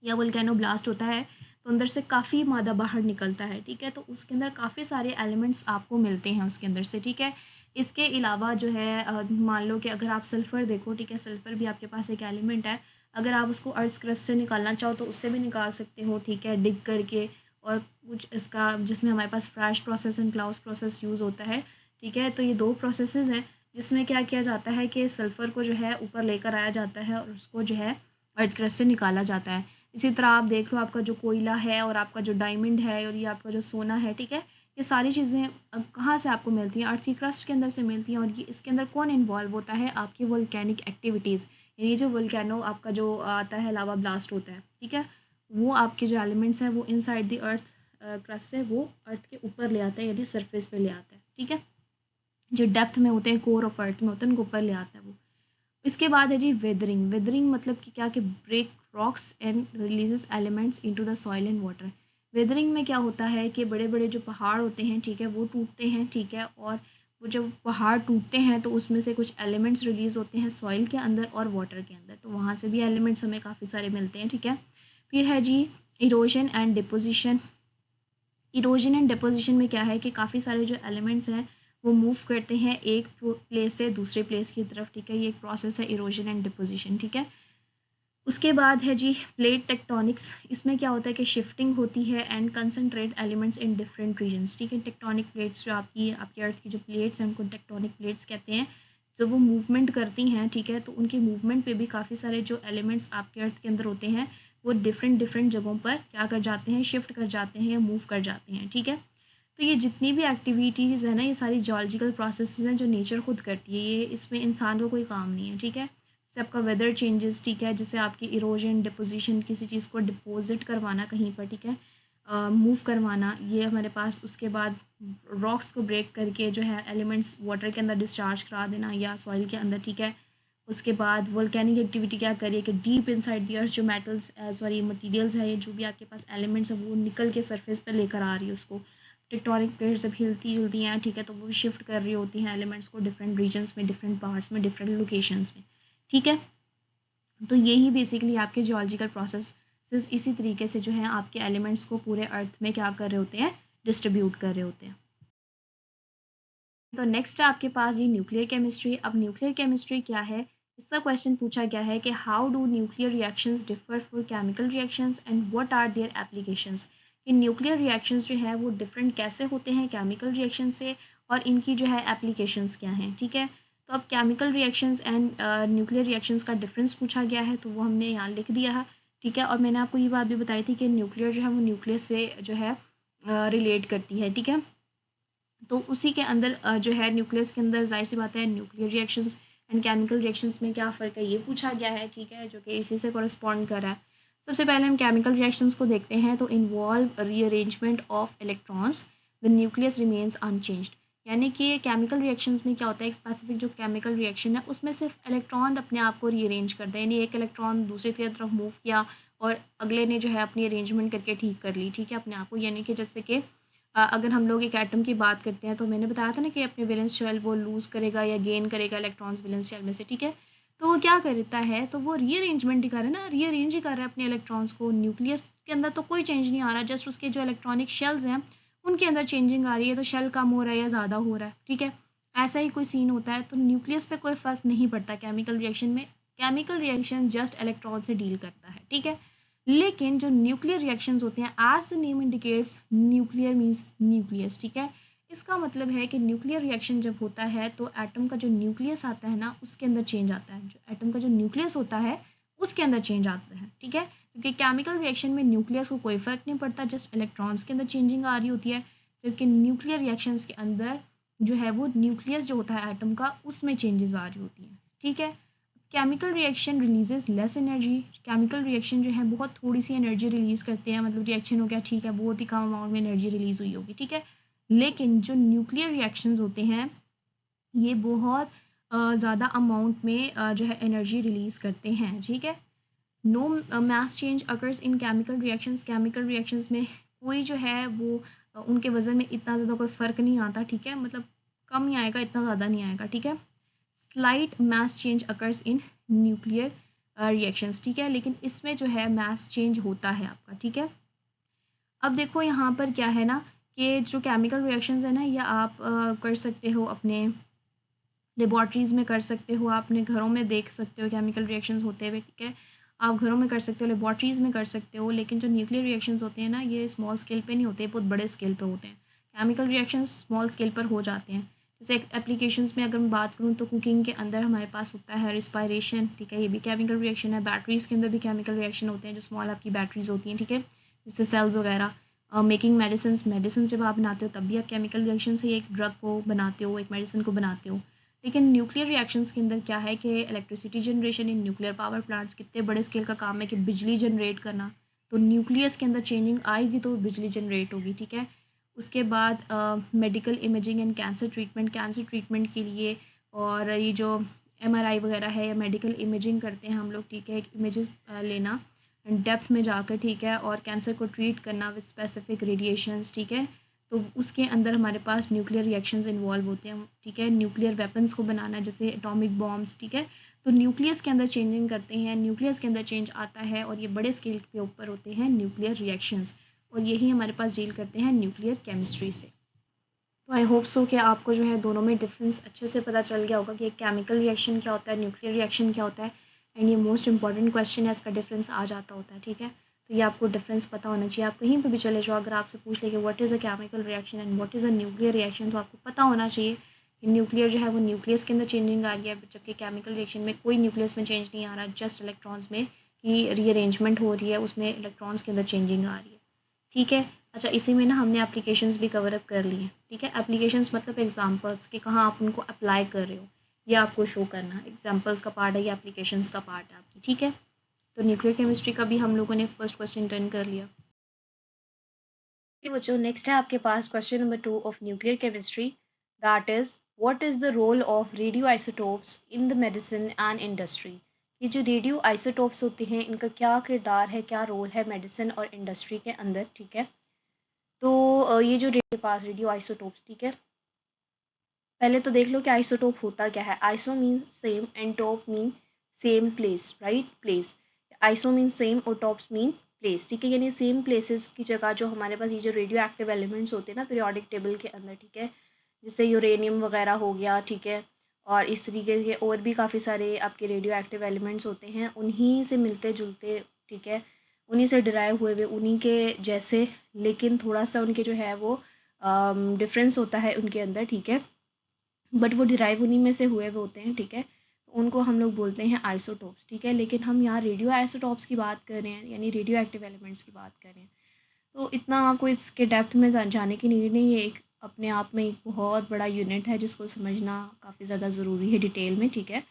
या वोल्केनो ब्लास्ट होता है तो अंदर से काफ़ी मादा बाहर निकलता है। ठीक है, तो उसके अंदर काफ़ी सारे एलिमेंट्स आपको मिलते हैं उसके अंदर से। ठीक है, इसके अलावा जो है मान लो कि अगर आप सल्फ़र देखो, ठीक है, सल्फ़र भी आपके पास एक एलिमेंट है, अगर आप उसको अर्थ क्रस्ट से निकालना चाहो तो उससे भी निकाल सकते हो। ठीक है, डिग करके, और कुछ इसका जिसमें हमारे पास Frasch process and Claus process use होता है। ठीक है, तो ये दो प्रोसेसेस हैं जिसमें क्या किया जाता है कि सल्फ़र को जो है ऊपर लेकर आया जाता है और उसको जो है अर्थ क्रस्ट से निकाला जाता है। इसी तरह आप देख लो, आपका जो कोयला है और आपका जो डायमंड है और ये आपका जो सोना है, ठीक है, ये सारी चीज़ें कहाँ से आपको मिलती हैं, अर्थ की क्रस्ट के अंदर से मिलती हैं। और ये इसके अंदर कौन इन्वॉल्व होता है, आपकी वोल्केनिक एक्टिविटीज़, यानी जो वोल्केनो आपका जो आता है, लावा ब्लास्ट होता है। ठीक है, वो आपके जो एलिमेंट्स हैं वो इनसाइड द अर्थ क्रस्ट से वो अर्थ के ऊपर ले आता है, यानी सरफेस पे ले आता है। ठीक है, जो डेप्थ में होते हैं, कोर ऑफ अर्थ में होते हैं, उनको ऊपर ले आता है वो। इसके बाद है जी वेदरिंग। वेदरिंग मतलब कि क्या, कि break rocks and releases elements into the soil and water. Weathering में क्या होता है कि बड़े बड़े जो पहाड़ होते हैं, ठीक है, वो टूटते हैं। ठीक है, और वो जब पहाड़ टूटते हैं तो उसमें से कुछ एलिमेंट्स रिलीज होते हैं सॉइल के अंदर और वाटर के अंदर, तो वहाँ से भी एलिमेंट्स हमें काफ़ी सारे मिलते हैं। ठीक है, फिर है जी erosion and deposition. Erosion and deposition में क्या है कि काफ़ी सारे जो एलिमेंट्स हैं वो मूव करते हैं एक प्लेस से दूसरे प्लेस की तरफ। ठीक है, ये एक प्रोसेस है इरोजन एंड डिपोजिशन। ठीक है, उसके बाद है जी प्लेट टेक्टोनिक्स। इसमें क्या होता है कि शिफ्टिंग होती है and concentrate elements in different regions, ठीक है। टेक्टोनिक प्लेट्स जो आपकी अर्थ की जो प्लेट्स हैं उनको टेक्टोनिक प्लेट्स कहते हैं। जब वो मूवमेंट करती हैं, ठीक है, तो उनके मूवमेंट पे भी काफ़ी सारे जो एलिमेंट्स आपके अर्थ के अंदर होते हैं वो डिफरेंट डिफरेंट जगहों पर क्या कर जाते हैं, शिफ्ट कर जाते हैं या मूव कर जाते हैं, ठीक है। तो ये जितनी भी एक्टिविटीज़ है ना, ये सारी जियोलॉजिकल प्रोसेसेस हैं जो नेचर खुद करती है, ये इसमें इंसान का कोई काम नहीं है, ठीक है। जैसे आपका वेदर चेंजेस, ठीक है, जैसे आपकी इरोजन डिपोजिशन, किसी चीज़ को डिपोजिट करवाना कहीं पर, ठीक है, मूव करवाना, ये हमारे पास। उसके बाद रॉक्स को ब्रेक करके जो है एलिमेंट्स वाटर के अंदर डिस्चार्ज करा देना या सॉइल के अंदर, ठीक है। उसके बाद वोल्केनिक एक्टिविटी क्या करिए कि डीप इनसाइड द अर्थ जो मेटल्स सॉरी मटेरियल्स है, जो भी आपके पास एलिमेंट्स है वो निकल के सरफेस पर लेकर आ रही है उसको। टेक्टोनिक प्लेट्स जब हिलती जुलती हैं, ठीक है, तो वो शिफ्ट कर रही होती हैं एलिमेंट्स को डिफरेंट रीजन्स में, डिफरेंट पार्ट्स में, डिफरेंट लोकेशंस में, ठीक है। तो यही बेसिकली आपके जियोलॉजिकल प्रोसेस इसी तरीके से जो है आपके एलिमेंट्स को पूरे अर्थ में क्या कर रहे होते हैं, डिस्ट्रीब्यूट कर रहे होते हैं। तो नेक्स्ट है आपके पास ये न्यूक्लियर केमिस्ट्री। अब न्यूक्लियर केमिस्ट्री क्या है, इसका क्वेश्चन पूछा गया है कि how do nuclear reactions differ for chemical reactions and what are their applications. कि न्यूक्लियर रिएक्शंस जो है वो डिफरेंट कैसे होते हैं केमिकल रिएक्शन से, और इनकी जो है एप्लीकेशंस क्या हैं, ठीक है। तो अब chemical reactions and nuclear reactions का डिफरेंस पूछा गया है, तो वो हमने यहाँ लिख दिया है, ठीक है। और मैंने आपको ये बात भी बताई थी कि न्यूक्लियर जो है वो न्यूक्लियस से जो है रिलेट करती है, ठीक है। तो उसी के अंदर जो है न्यूक्लियस के अंदर जाहिर सी बात है nuclear reactions and chemical reactions में क्या फ़र्क है ये पूछा गया है, ठीक है, जो कि इसी से कॉरस्पॉन्ड कर रहा है। सबसे पहले हम केमिकल रिएक्शंस को देखते हैं। तो involve rearrangement of electrons the nucleus remains unchanged. यानी कि केमिकल रिएक्शंस में क्या होता है, एक स्पेसिफिक जो केमिकल रिएक्शन है उसमें सिर्फ इलेक्ट्रॉन अपने आप को रीअरेंज करते हैं, यानी एक इलेक्ट्रॉन दूसरी की तरफ मूव किया और अगले ने जो है अपनी अरेंजमेंट करके ठीक कर ली, ठीक है, अपने आप को। यानी कि जैसे कि अगर हम लोग एक एटम की बात करते हैं तो मैंने बताया था ना कि अपने वैलेंस शेल वो लूज़ करेगा या गेन करेगा इलेक्ट्रॉन्स वैलेंस शेल में से, ठीक है। तो वो क्या करता है, तो वो रीअरेंजमेंट ही कर रहा है ना, रीअरेंज ही कर रहा है अपने इलेक्ट्रॉन्स को। न्यूक्लियस के अंदर तो कोई चेंज नहीं आ रहा, जस्ट उसके जो इलेक्ट्रॉनिक शेल्स हैं उनके अंदर चेंजिंग आ रही है, तो शेल कम हो रहा है या ज़्यादा हो रहा है, ठीक है। ऐसा ही कोई सीन होता है। तो न्यूक्लियस पे कोई फ़र्क नहीं पड़ता केमिकल रिएक्शन में। केमिकल रिएक्शन जस्ट इलेक्ट्रॉन से डील करता है, ठीक है। लेकिन जो न्यूक्लियर रिएक्शंस होते हैं, as the name indicates, nuclear means nucleus, ठीक है। इसका मतलब है कि न्यूक्लियर रिएक्शन जब होता है तो एटम का जो न्यूक्लियस आता है ना उसके अंदर चेंज आता है, जो एटम का जो न्यूक्लियस होता है उसके अंदर चेंज आता है, ठीक है। क्योंकि केमिकल रिएक्शन में न्यूक्लियस को कोई फर्क नहीं पड़ता, जस्ट इलेक्ट्रॉन्स के अंदर चेंजिंग आ रही होती है। जबकि न्यूक्लियर रिएक्शंस के अंदर जो है वो न्यूक्लियस जो होता है एटम का उसमें चेंजेस आ रही होती हैं, ठीक है। Chemical reaction releases less energy. Chemical reaction जो है बहुत थोड़ी सी एनर्जी रिलीज़ करते हैं, मतलब रिएक्शन हो गया, ठीक है, बहुत ही कम अमाउंट में एनर्जी रिलीज़ हुई होगी, ठीक है। लेकिन जो न्यूक्लियर रिएक्शंस होते हैं ये बहुत ज़्यादा अमाउंट में जो है एनर्जी रिलीज़ करते हैं, ठीक है। No mass change occurs in chemical reactions. Chemical reactions में कोई जो है वो उनके वज़न में इतना ज़्यादा कोई फ़र्क नहीं आता, ठीक है, मतलब कम ही आएगा, इतना ज़्यादा नहीं आएगा, ठीक है। Slight mass change occurs in nuclear reactions, ठीक है, लेकिन इसमें जो है मास चेंज होता है आपका, ठीक है। अब देखो यहाँ पर क्या है ना कि जो केमिकल रिएक्शंस है ना ये आप कर सकते हो अपने लेबॉर्ट्रीज़ में कर सकते हो, आप अपने घरों में देख सकते हो केमिकल रिएक्शंस होते हुए, ठीक है। आप घरों में कर सकते हो, लेबॉर्ट्रीज़ में कर सकते हो, लेकिन जो न्यूक्लियर रिएक्शंस होते हैं ना ये स्मॉल स्केल पे नहीं होते, बहुत बड़े स्केल पे होते हैं। केमिकल रिएक्शंस स्मॉल स्केल पर हो जाते हैं। जैसे एप्लीकेशंस में अगर मैं बात करूँ तो कुकिंग के अंदर हमारे पास होता है रिस्पायरेशन, ठीक है, ये भी केमिकल रिएक्शन है। बैटरीज़ के अंदर भी केमिकल रिएक्शन होते हैं, जो स्मॉल आपकी बैटरीज होती हैं, ठीक है, जैसे सेल्स वगैरह। मेकिंग मेडिसिन जब आप बनाते हो तब भी आप केमिकल रिएक्शन से एक ड्रग को बनाते हो, एक मेडिसिन को बनाते हो। लेकिन न्यूक्लियर रिएक्शंस के अंदर क्या है कि electricity generation in nuclear power plants कितने बड़े स्केल का काम है कि बिजली जनरेट करना। तो न्यूक्लियस के अंदर चेंजिंग आएगी तो बिजली जनरेट होगी, ठीक है। उसके बाद medical imaging and cancer treatment के लिए, और ये जो MRI वगैरह है या मेडिकल इमेजिंग करते हैं हम लोग, ठीक है, एक इमेजेस लेना डेप्थ में जाकर, ठीक है, और कैंसर को ट्रीट करना विद स्पेसिफिक रेडिएशंस, ठीक है। तो उसके अंदर हमारे पास न्यूक्लियर रिएक्शंस इन्वॉल्व होते हैं, ठीक है। न्यूक्लियर वेपन्स को बनाना जैसे एटॉमिक बॉम्ब्स, ठीक है। तो न्यूक्लियस के अंदर चेंजिंग करते हैं, न्यूक्लियस के अंदर चेंज आता है और ये बड़े स्केल के ऊपर होते हैं न्यूक्लियर रिएक्शंस, और यही हमारे पास डील करते हैं न्यूक्लियर केमिस्ट्री से। तो आई होप सो कि आपको जो है दोनों में डिफरेंस अच्छे से पता चल गया होगा कि एक केमिकल रिएक्शन क्या होता है, न्यूक्लियर रिएक्शन क्या होता है। एंड ये मोस्ट इंपॉर्टेंट क्वेश्चन है, इसका डिफरेंस आ जाता होता है, ठीक है। तो ये आपको डिफरेंस पता होना चाहिए। आप कहीं पर भी चले जाओ, अगर आपसे पूछ ले कि what is a chemical reaction and what is a nuclear reaction, तो आपको पता होना चाहिए कि न्यूक्लियर जो है वो न्यूक्लियस के अंदर चेंजिंग आ गया, जबकि केमिकल रिएक्शन में कोई न्यूक्लियस में चेंज नहीं आ रहा, जस्ट इलेक्ट्रॉन्स में की रीअरेंजमेंट हो रही है, उसमें इलेक्ट्रॉन्स के अंदर चेंजिंग आ रही है, ठीक है। अच्छा, इसी में ना हमने एप्लीकेशंस भी कवर अप कर ली हैं, ठीक है। एप्लीकेशंस मतलब एग्जांपल्स कि कहाँ आप उनको अप्लाई कर रहे हो, ये आपको शो करना है। एग्जांपल्स का पार्ट है, ये एप्लीकेशंस का पार्ट है आपकी, ठीक है। तो न्यूक्लियर केमिस्ट्री का भी हम लोगों ने फर्स्ट क्वेश्चन डन कर लिया। बच्चों, नेक्स्ट है आपके पास question number 2 of nuclear chemistry, that is what is the role of radioisotopes in the medicine and industry. ये जो रेडियो आइसोटोप्स होते हैं, इनका क्या किरदार है, क्या रोल है मेडिसिन और इंडस्ट्री के अंदर, ठीक है। तो ये जो के पास रेडियो आइसोटोप्स, ठीक है, पहले तो देख लो कि आइसोटोप होता क्या है। Iso mean same and top mean same place, right, place. Iso mean same और टॉप्स मीन प्लेस, ठीक है। यानी सेम प्लेसेस की जगह जो हमारे पास ये जो रेडियो एक्टिव एलिमेंट्स होते हैं ना पीरियोडिक टेबल के अंदर, ठीक है, जैसे यूरेनियम वगैरह हो गया, ठीक है, और इस तरीके के और भी काफ़ी सारे आपके रेडियो एक्टिव एलिमेंट्स होते हैं, उन्हीं से मिलते जुलते, ठीक है, उन्हीं से डिराइव हुए हुए, उन्हीं के जैसे, लेकिन थोड़ा सा उनके जो है वो डिफरेंस होता है उनके अंदर, ठीक है, बट वो डिराइव उन्हीं में से हुए हुए होते हैं, ठीक है। तो उनको हम लोग बोलते हैं आइसोटोप्स, ठीक है। लेकिन हम यहाँ रेडियो आइसोटोप्स की बात कर रहे हैं, यानी रेडियो एक्टिव एलिमेंट्स की बात कर रहे हैं। तो इतना आपको इसके डेप्थ में जाने की नीड नहीं है। एक अपने आप में एक बहुत बड़ा यूनिट है जिसको समझना काफ़ी ज़्यादा ज़रूरी है डिटेल में, ठीक है।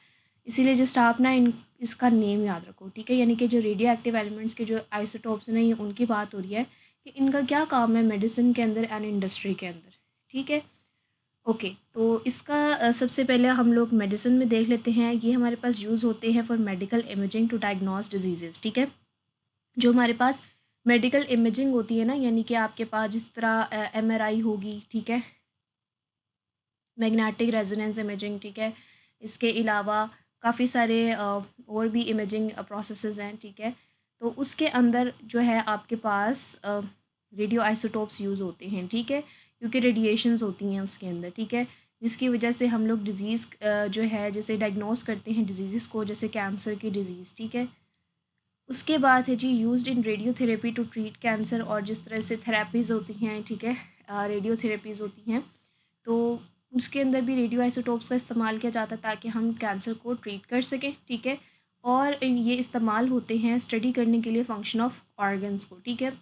इसीलिए जस्ट आप ना इसका नेम याद रखो, ठीक है। यानी कि जो रेडियो एक्टिव एलिमेंट्स के जो आइसोटोप्स हैं, ये उनकी बात हो रही है कि इनका क्या काम है मेडिसिन के अंदर एंड इंडस्ट्री के अंदर, ठीक है। ओके, तो इसका सबसे पहले हम लोग मेडिसिन में देख लेते हैं। ये हमारे पास यूज़ होते हैं for medical imaging to diagnose diseases, ठीक है। जो हमारे पास मेडिकल इमेजिंग होती है ना, यानी कि आपके पास जिस तरह MRI होगी, ठीक है, मैग्नेटिक रेजोनेंस इमेजिंग, ठीक है। इसके अलावा काफ़ी सारे और भी इमेजिंग प्रोसेसेस हैं, ठीक है। तो उसके अंदर जो है आपके पास रेडियो आइसोटोप्स यूज़ होते हैं, ठीक है, क्योंकि रेडिएशंस होती हैं उसके अंदर, ठीक है, जिसकी वजह से हम लोग डिज़ीज़ जो है जैसे डायग्नोस करते हैं डिजीज़ को, जैसे कैंसर की डिज़ीज़, ठीक है। उसके बाद है जी used in radiotherapy to treat cancer, और जिस तरह से थेरेपीज़ होती हैं, ठीक है, रेडियोथेरेपीज़ होती हैं, तो उसके अंदर भी रेडियो आइसोटोप्स का इस्तेमाल किया जाता है ताकि हम कैंसर को ट्रीट कर सकें, ठीक है। और ये इस्तेमाल होते हैं स्टडी करने के लिए फंक्शन ऑफ ऑर्गन्स को, ठीक है।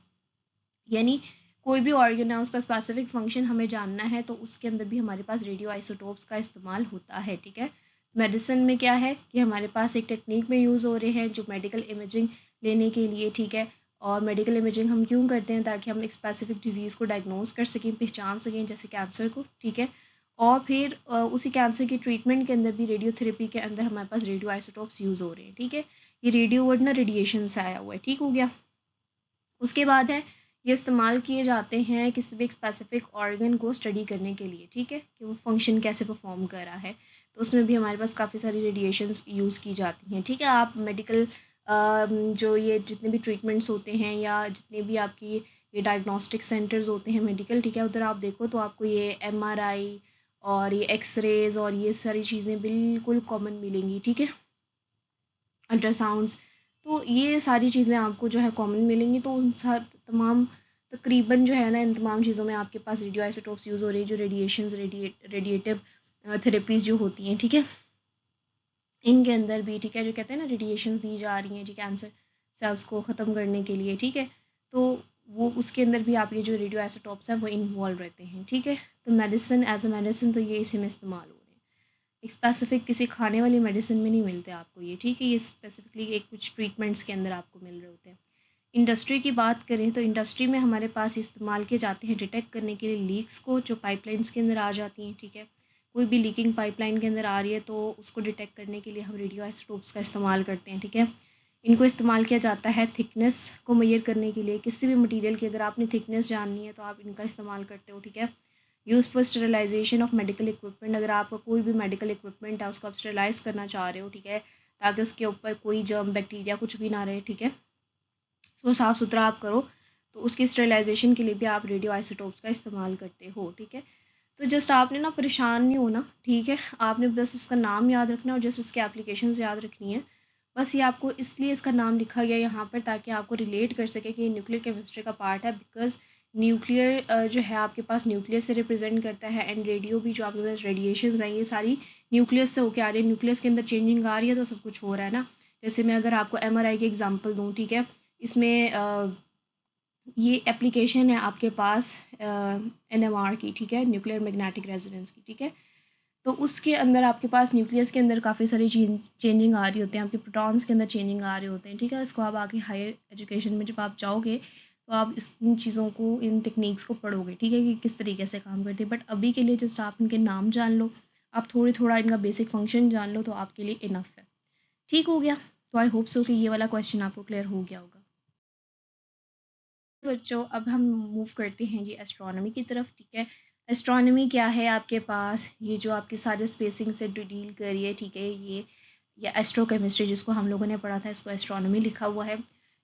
यानी कोई भी ऑर्गन है उसका स्पेसिफिक फंक्शन हमें जानना है, तो उसके अंदर भी हमारे पास रेडियो आइसोटोप्स का इस्तेमाल होता है, ठीक है। मेडिसिन में क्या है कि हमारे पास एक टेक्निक में यूज़ हो रहे हैं जो मेडिकल इमेजिंग लेने के लिए, ठीक है। और मेडिकल इमेजिंग हम क्यों करते हैं, ताकि हम एक स्पेसिफिक डिजीज़ को डायग्नोस कर सकें, पहचान सकें, जैसे कैंसर को, ठीक है। और फिर उसी कैंसर की ट्रीटमेंट के अंदर भी रेडियोथेरेपी के अंदर हमारे पास रेडियो आइसोटोप्स यूज़ हो रहे हैं, ठीक है। ये रेडियो वर्ड ना रेडिएशन से आया हुआ है, ठीक हो गया। उसके बाद है ये इस्तेमाल किए जाते हैं किसी भी एक स्पेसिफिक ऑर्गन को स्टडी करने के लिए, ठीक है, कि वो फंक्शन कैसे परफॉर्म कर रहा है। तो उसमें भी हमारे पास काफ़ी सारी रेडिएशंस यूज़ की जाती हैं, ठीक है। आप मेडिकल जो ये जितने भी ट्रीटमेंट्स होते हैं या जितने भी आपकी ये डायग्नोस्टिक सेंटर्स होते हैं मेडिकल, ठीक है, उधर आप देखो तो आपको ये MRI और ये एक्सरेज और ये सारी चीज़ें बिल्कुल कॉमन मिलेंगी, ठीक है, अल्ट्रासाउंड्स। तो ये सारी चीज़ें आपको जो है कॉमन मिलेंगी। तो उन तमाम तकरीबन जो है ना इन तमाम चीज़ों में आपके पास रेडियो आइसोटोप्स यूज़ हो रही है, जो रेडिएटिव थेरेपीज़ जो होती हैं, ठीक है, इनके अंदर भी, ठीक है, जो कहते हैं ना रेडिएशंस दी जा रही हैं जी कैंसर सेल्स को ख़त्म करने के लिए, ठीक है। तो वो उसके अंदर भी आप ये जो रेडियो आइसोटोप्स हैं वो इन्वॉल्व रहते हैं, ठीक है। तो मेडिसिन एज अ मेडिसिन तो ये इसी में इस्तेमाल हो रहे हैं। एक स्पेसिफिक किसी खाने वाली मेडिसिन में नहीं मिलते आपको ये, ठीक है, ये स्पेसिफिकली एक कुछ ट्रीटमेंट्स के अंदर आपको मिल रहे होते हैं। इंडस्ट्री की बात करें तो इंडस्ट्री में हमारे पास इस्तेमाल किए जाते हैं डिटेक्ट करने के लिए लीक्स को, जो पाइपलाइंस के अंदर आ जाती हैं, ठीक है। कोई भी लीकिंग पाइपलाइन के अंदर आ रही है तो उसको डिटेक्ट करने के लिए हम रेडियो आइसोटोप्स का इस्तेमाल करते हैं, ठीक है। इनको इस्तेमाल किया जाता है थिकनेस को मेजर करने के लिए। किसी भी मटेरियल की अगर आपने थिकनेस जाननी है तो आप इनका इस्तेमाल करते हो, ठीक है। Use for sterilization of medical equipment, अगर आपका कोई भी मेडिकल इक्विपमेंट है उसको आप स्टेरिलाइज करना चाह रहे हो, ठीक है, ताकि उसके ऊपर कोई जर्म बैक्टीरिया कुछ भी ना रहे, ठीक है, तो साफ़ सुथरा आप करो, तो उसकी स्टेरिलाइजेशन के लिए भी आप रेडियो आइसोटोप्स का इस्तेमाल करते हो, ठीक है। तो जस्ट आपने ना परेशान नहीं होना, ठीक है, आपने बस इसका नाम याद रखना और जस्ट इसकी एप्लीकेशंस याद रखनी है। बस ये आपको इसलिए इसका नाम लिखा गया यहाँ पर ताकि आपको रिलेट कर सके कि ये न्यूक्लियर केमिस्ट्री का पार्ट है, बिकॉज न्यूक्लियर जो है आपके पास न्यूक्लियस से रिप्रेजेंट करता है, एंड रेडियो भी जो आपके पास रेडिएशंस हैं ये सारी न्यूक्लियस से होकर आ रही है, न्यूक्लियस के अंदर चेंजिंग आ रही है तो सब कुछ हो रहा है ना। जैसे मैं अगर आपको MRI की एग्जांपल दूँ, ठीक है, इसमें ये एप्लीकेशन है आपके पास NMR की, ठीक है, न्यूक्लियर मैग्नेटिक रेजोनेंस की, ठीक है। तो उसके अंदर आपके पास न्यूक्लियस के अंदर काफ़ी सारी चेंजिंग आ रही होती हैं, आपके प्रोटॉन्स के अंदर चेंजिंग आ रहे होते हैं, ठीक है। इसको आप आगे हायर एजुकेशन में जब आप जाओगे तो आप इन चीज़ों को, इन टेक्निक्स को पढ़ोगे, ठीक है, कि किस तरीके से काम करती है। बट अभी के लिए जस्ट आप इनके नाम जान लो, आप थोड़ा इनका बेसिक फंक्शन जान लो तो आपके लिए इनफ है। ठीक हो गया? तो आई होप सो कि ये वाला क्वेश्चन आपको क्लियर हो गया होगा। बच्चों अब हम मूव करते हैं जी एस्ट्रोनॉमी की तरफ, ठीक है। एस्ट्रोनॉमी क्या है आपके पास, ये जो आपके सारे स्पेसिंग से डील करी है, ठीक है, ये या एस्ट्रोकेमिस्ट्री जिसको हम लोगों ने पढ़ा था, इसको एस्ट्रोनॉमी लिखा हुआ है।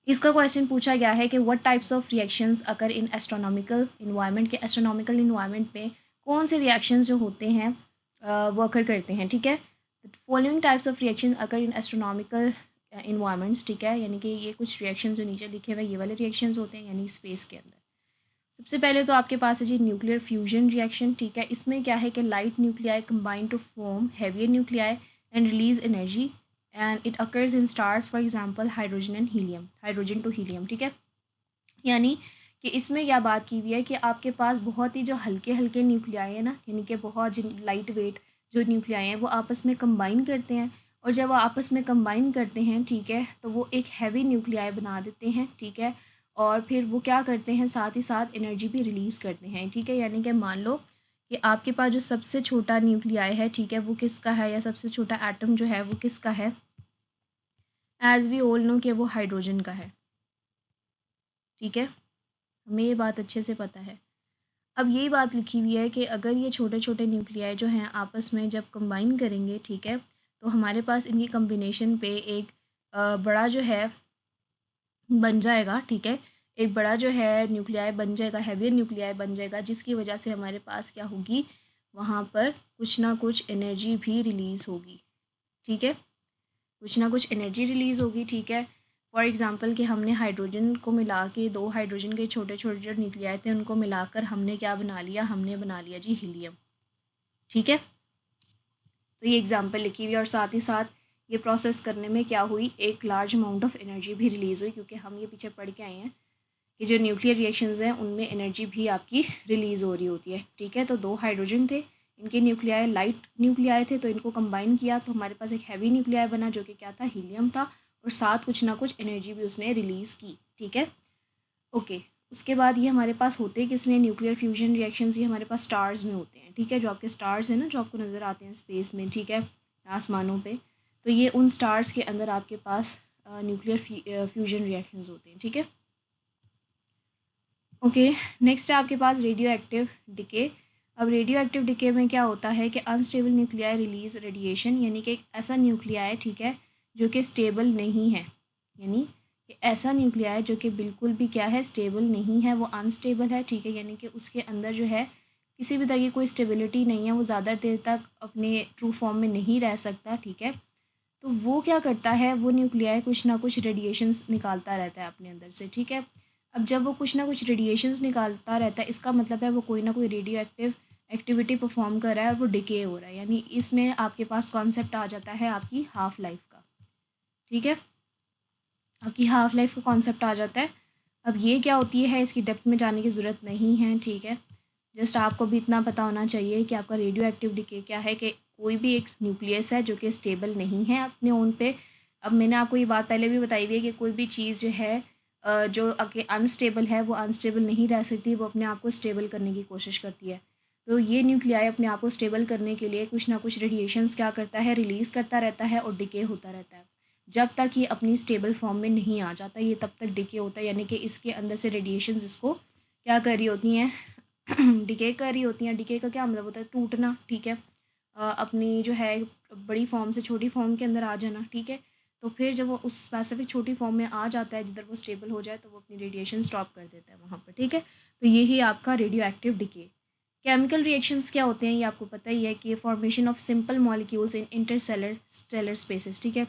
इसका क्वेश्चन पूछा गया है कि what types of reactions occur in astronomical environment, के एस्ट्रोनॉमिकल इन्वायरमेंट में कौन से रिएक्शंस जो होते हैं वो अकर करते हैं, ठीक है। Following types of reaction occur in astronomical environments, ठीक है, यानी कि ये कुछ रिएक्शन जो नीचे लिखे हुए ये वाले रिएक्शंस होते हैं यानी स्पेस के अंदर। सबसे पहले तो आपके पास है जी न्यूक्लियर फ्यूजन रिएक्शन, ठीक है। इसमें क्या है कि light nuclei combine to form heavier nuclei and release energy, and it occurs in stars, for example hydrogen and helium, hydrogen to helium, ठीक है। यानी कि इसमें क्या बात की हुई है कि आपके पास बहुत ही जो हल्के हल्के न्यूक्लियाई है ना, यानी कि बहुत लाइट वेट जो न्यूक्लियाई हैं वो आपस में कंबाइन करते हैं, और जब वो आपस में कंबाइन करते हैं, ठीक है, तो वो एक हैवी न्यूक्लियाई बना देते हैं, ठीक है। और फिर वो क्या करते हैं, साथ ही साथ एनर्जी भी रिलीज़ करते हैं, ठीक है। यानी कि मान लो कि आपके पास जो सबसे छोटा न्यूक्लियाई है, ठीक है, वो किसका है, या सबसे छोटा एटम जो है वो किसका है, एज वी ऑल नो कि वो हाइड्रोजन का है, ठीक है, हमें ये बात अच्छे से पता है। अब यही बात लिखी हुई है कि अगर ये छोटे छोटे न्यूक्लियाई जो हैं आपस में जब कंबाइन करेंगे, ठीक है, तो हमारे पास इनकी कम्बिनेशन पे एक बड़ा जो है बन जाएगा, ठीक है, एक बड़ा जो है न्यूक्लियाई बन जाएगा, हैवियर न्यूक्लियाई बन जाएगा, जिसकी वजह से हमारे पास क्या होगी, वहाँ पर कुछ ना कुछ एनर्जी भी रिलीज़ होगी, ठीक है, कुछ ना कुछ एनर्जी रिलीज़ होगी, ठीक है। फॉर एग्जांपल कि हमने हाइड्रोजन को मिला के, दो हाइड्रोजन के छोटे छोटे जो न्यूक्लियाई थे उनको मिलाकर हमने क्या बना लिया, हमने बना लिया जी हीलियम, ठीक है। तो ये एग्जांपल लिखी हुई है, और साथ ही साथ ये प्रोसेस करने में क्या हुई, एक लार्ज अमाउंट ऑफ एनर्जी भी रिलीज़ हुई, क्योंकि हम ये पीछे पढ़ के आए हैं कि जो न्यूक्लियर रिएक्शंस हैं उनमें एनर्जी भी आपकी रिलीज़ हो रही होती है, ठीक है। तो दो हाइड्रोजन थे, इनके न्यूक्लियाई लाइट न्यूक्लियाई थे, तो इनको कंबाइन किया तो हमारे पास एक हैवी न्यूक्लियाई बना जो कि क्या था, हीलियम था, और साथ कुछ ना कुछ एनर्जी भी उसने रिलीज़ की, ठीक है, ओके। उसके बाद ये हमारे पास होते हैं किसमें, न्यूक्लियर फ्यूजन रिएक्शंस, ये हमारे पास स्टार्स में होते हैं, ठीक है, जो आपके स्टार्स हैं ना जो आपको नज़र आते हैं स्पेस में, ठीक है, आसमानों पे, तो ये उन स्टार्स के अंदर आपके पास न्यूक्लियर फ्यूजन रिएक्शंस होते हैं, ठीक है, ओके। नेक्स्ट है आपके पास रेडियो एक्टिव डिके। अब रेडियो एक्टिव डिके में क्या होता है कि अनस्टेबल न्यूक्लियाई रिलीज रेडिएशन, यानी कि एक ऐसा न्यूक्लियाई, ठीक है, जो कि स्टेबल नहीं है, यानी कि ऐसा न्यूक्लियाई जो कि बिल्कुल भी क्या है, स्टेबल नहीं है, वो अनस्टेबल है, ठीक है, यानी कि उसके अंदर जो है किसी भी तरह की कोई स्टेबिलिटी नहीं है, वो ज़्यादा देर तक अपने ट्रू फॉर्म में नहीं रह सकता, ठीक है। तो वो क्या करता है, वो न्यूक्लियाई कुछ ना कुछ रेडिएशंस निकालता रहता है अपने अंदर से, ठीक है। अब जब वो कुछ ना कुछ रेडिएशंस निकालता रहता है, इसका मतलब है वो कोई ना कोई रेडियो एक्टिव एक्टिविटी परफॉर्म कर रहा है और वो डिके हो रहा है, यानी इसमें आपके पास कॉन्सेप्ट आ जाता है आपकी हाफ लाइफ का, ठीक है, आपकी हाफ लाइफ का कॉन्सेप्ट आ जाता है। अब ये क्या होती है, इसकी डेप्थ में जाने की ज़रूरत नहीं है, ठीक है, जस्ट आपको भी इतना पता होना चाहिए कि आपका रेडियो एक्टिव डिके क्या है, कि कोई भी एक न्यूक्लियस है जो कि स्टेबल नहीं है अपने ओन पे। अब मैंने आपको ये बात पहले भी बताई हुई है कि कोई भी चीज़ जो है जो अनस्टेबल है वो अनस्टेबल नहीं रह सकती, वो अपने आप को स्टेबल करने की कोशिश करती है। तो ये न्यूक्लियाई अपने आप को स्टेबल करने के लिए कुछ ना कुछ रेडिएशंस क्या करता है, रिलीज़ करता रहता है और डिके होता रहता है। जब तक ये अपनी स्टेबल फॉर्म में नहीं आ जाता ये तब तक डिके होता है, यानी कि इसके अंदर से रेडिएशंस इसको क्या कर रही होती हैं, डिके कर रही होती हैं। डिके का क्या मतलब होता है, टूटना, ठीक है, अपनी जो है बड़ी फॉर्म से छोटी फॉर्म के अंदर आ जाना, ठीक है। तो फिर जब वो उस स्पेसिफिक छोटी फॉर्म में आ जाता है जिधर वो स्टेबल हो जाए तो वो अपनी रेडिएशन स्टॉप कर देता है वहाँ पर, ठीक है। तो यही आपका radio active decay. Chemical reactions क्या होते हैं ये आपको पता ही है कि formation of simple molecules in intercellular spaces, ठीक है।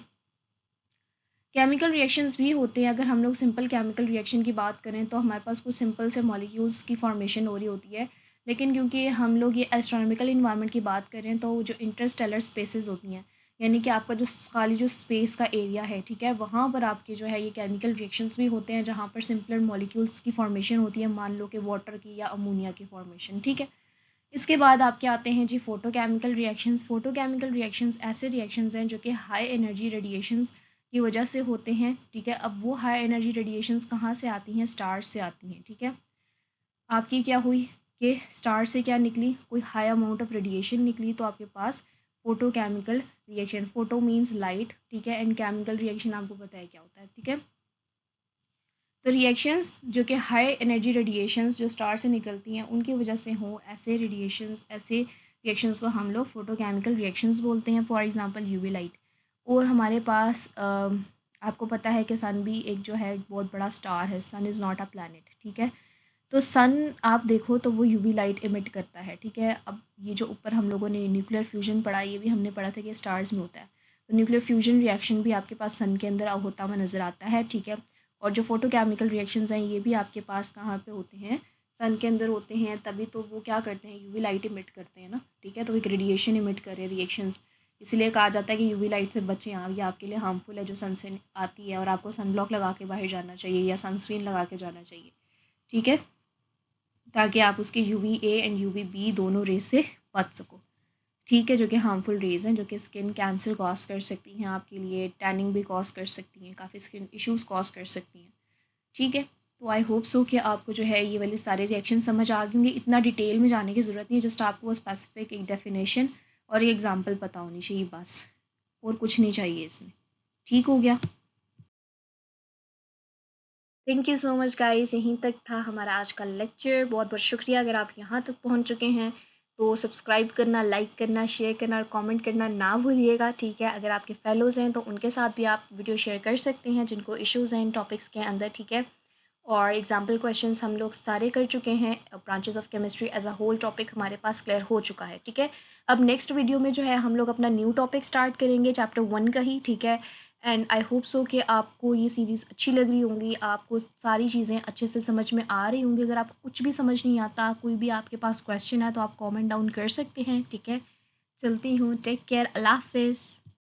केमिकल रिएक्शंस भी होते हैं। अगर हम लोग सिंपल केमिकल रिएक्शन की बात करें तो हमारे पास कुछ सिंपल से मॉलिक्यूल्स की फॉर्मेशन हो रही होती है, लेकिन क्योंकि हम लोग ये एस्ट्रोनॉमिकल इन्वायरमेंट की बात करें तो जो इंटरस्टेलर स्पेसेस होती हैं, यानी कि आपका जो खाली जो स्पेस का एरिया है, ठीक है, वहाँ पर आपके जो है ये केमिकल रिएक्शंस भी होते हैं जहाँ पर सिंपलर मॉलिक्यूल्स की फॉर्मेशन होती है, मान लो कि वाटर की या अमोनिया की फॉर्मेशन, ठीक है। इसके बाद आपके आते हैं जी फोटोकेमिकल रिएक्शंस। फोटोकेमिकल रिएक्शंस ऐसे रिएक्शंस हैं जो कि हाई एनर्जी रेडिएशंस की वजह से होते हैं, ठीक है। अब वो हाई एनर्जी रेडिएशंस कहाँ से आती हैं? स्टार से आती हैं, ठीक है। आपकी क्या हुई कि स्टार से क्या निकली? कोई हाई अमाउंट ऑफ रेडिएशन निकली, तो आपके पास photochemical reaction, photo means light, ठीक है, एंड केमिकल रिएक्शन आपको पता है क्या होता है, ठीक है। तो रिएक्शंस जो कि हाई एनर्जी रेडिएशंस जो स्टार से निकलती हैं उनकी वजह से हो, ऐसे रेडिएशंस, ऐसे रिएक्शंस को हम लोग फोटोकेमिकल रिएक्शंस बोलते हैं। For example UV light. और हमारे पास आपको पता है कि सन भी एक जो है बहुत बड़ा स्टार है, सन इज़ नॉट अ प्लैनेट, ठीक है। तो सन आप देखो तो वो यूवी लाइट इमिट करता है, ठीक है। अब ये जो ऊपर हम लोगों ने न्यूक्लियर फ्यूजन पढ़ा, ये भी हमने पढ़ा था कि स्टार्स में होता है। तो न्यूक्लियर फ्यूजन रिएक्शन भी आपके पास सन के अंदर होता हुआ नज़र आता है, ठीक है। और जो फोटोकेमिकल रिएक्शंस हैं ये भी आपके पास कहाँ पे होते हैं? सन के अंदर होते हैं। तभी तो वो क्या करते हैं? यूवी लाइट इमिट करते हैं ना, ठीक है। तो एक रेडिएशन इमिट कर रहे हैं रिएक्शंस, इसलिए कहा जाता है कि यूवी लाइट से बचें आप, ये आपके लिए हार्मफुल है जो सन से आती है, और आपको सन ब्लॉक लगा के बाहर जाना चाहिए या सनस्क्रीन लगा के जाना चाहिए, ठीक है, ताकि आप उसके UVA एंड UVB दोनों रेज से बच सको, ठीक है, जो कि हार्मफुल रेज हैं, जो कि स्किन कैंसर कॉज कर सकती हैं आपके लिए, टैनिंग भी कॉज कर सकती हैं, काफ़ी स्किन इश्यूज कॉज कर सकती हैं, ठीक है। तो आई होप सो कि आपको जो है ये वाले सारे रिएक्शन समझ आ गए होंगे। इतना डिटेल में जाने की ज़रूरत नहीं है, जस्ट आपको स्पेसिफिक एक डेफिनेशन और एक एग्जाम्पल पता होनी चाहिए बस, और कुछ नहीं चाहिए इसमें, ठीक हो गया। Thank you so much guys, यहीं तक था हमारा आज का लेक्चर। बहुत बहुत शुक्रिया अगर आप यहाँ तक पहुँच चुके हैं। तो सब्सक्राइब करना, लाइक करना, शेयर करना और कमेंट करना ना भूलिएगा, ठीक है। अगर आपके फेलोज़ हैं तो उनके साथ भी आप वीडियो शेयर कर सकते हैं जिनको इश्यूज़ हैं इन टॉपिक्स के अंदर, ठीक है। और एग्जाम्पल क्वेश्चंस हम लोग सारे कर चुके हैं। Branches of chemistry as a whole topic हमारे पास क्लियर हो चुका है, ठीक है। अब नेक्स्ट वीडियो में जो है हम लोग अपना न्यू टॉपिक स्टार्ट करेंगे, चैप्टर 1 का ही, ठीक है। एंड आई होप सो कि आपको ये सीरीज़ अच्छी लग रही होंगी, आपको सारी चीज़ें अच्छे से समझ में आ रही होंगी। अगर आपको कुछ भी समझ नहीं आता, कोई भी आपके पास क्वेश्चन है, तो आप कॉमेंट डाउन कर सकते हैं, ठीक है। चलती हूँ, टेक केयर, अल्लाह हाफिज़।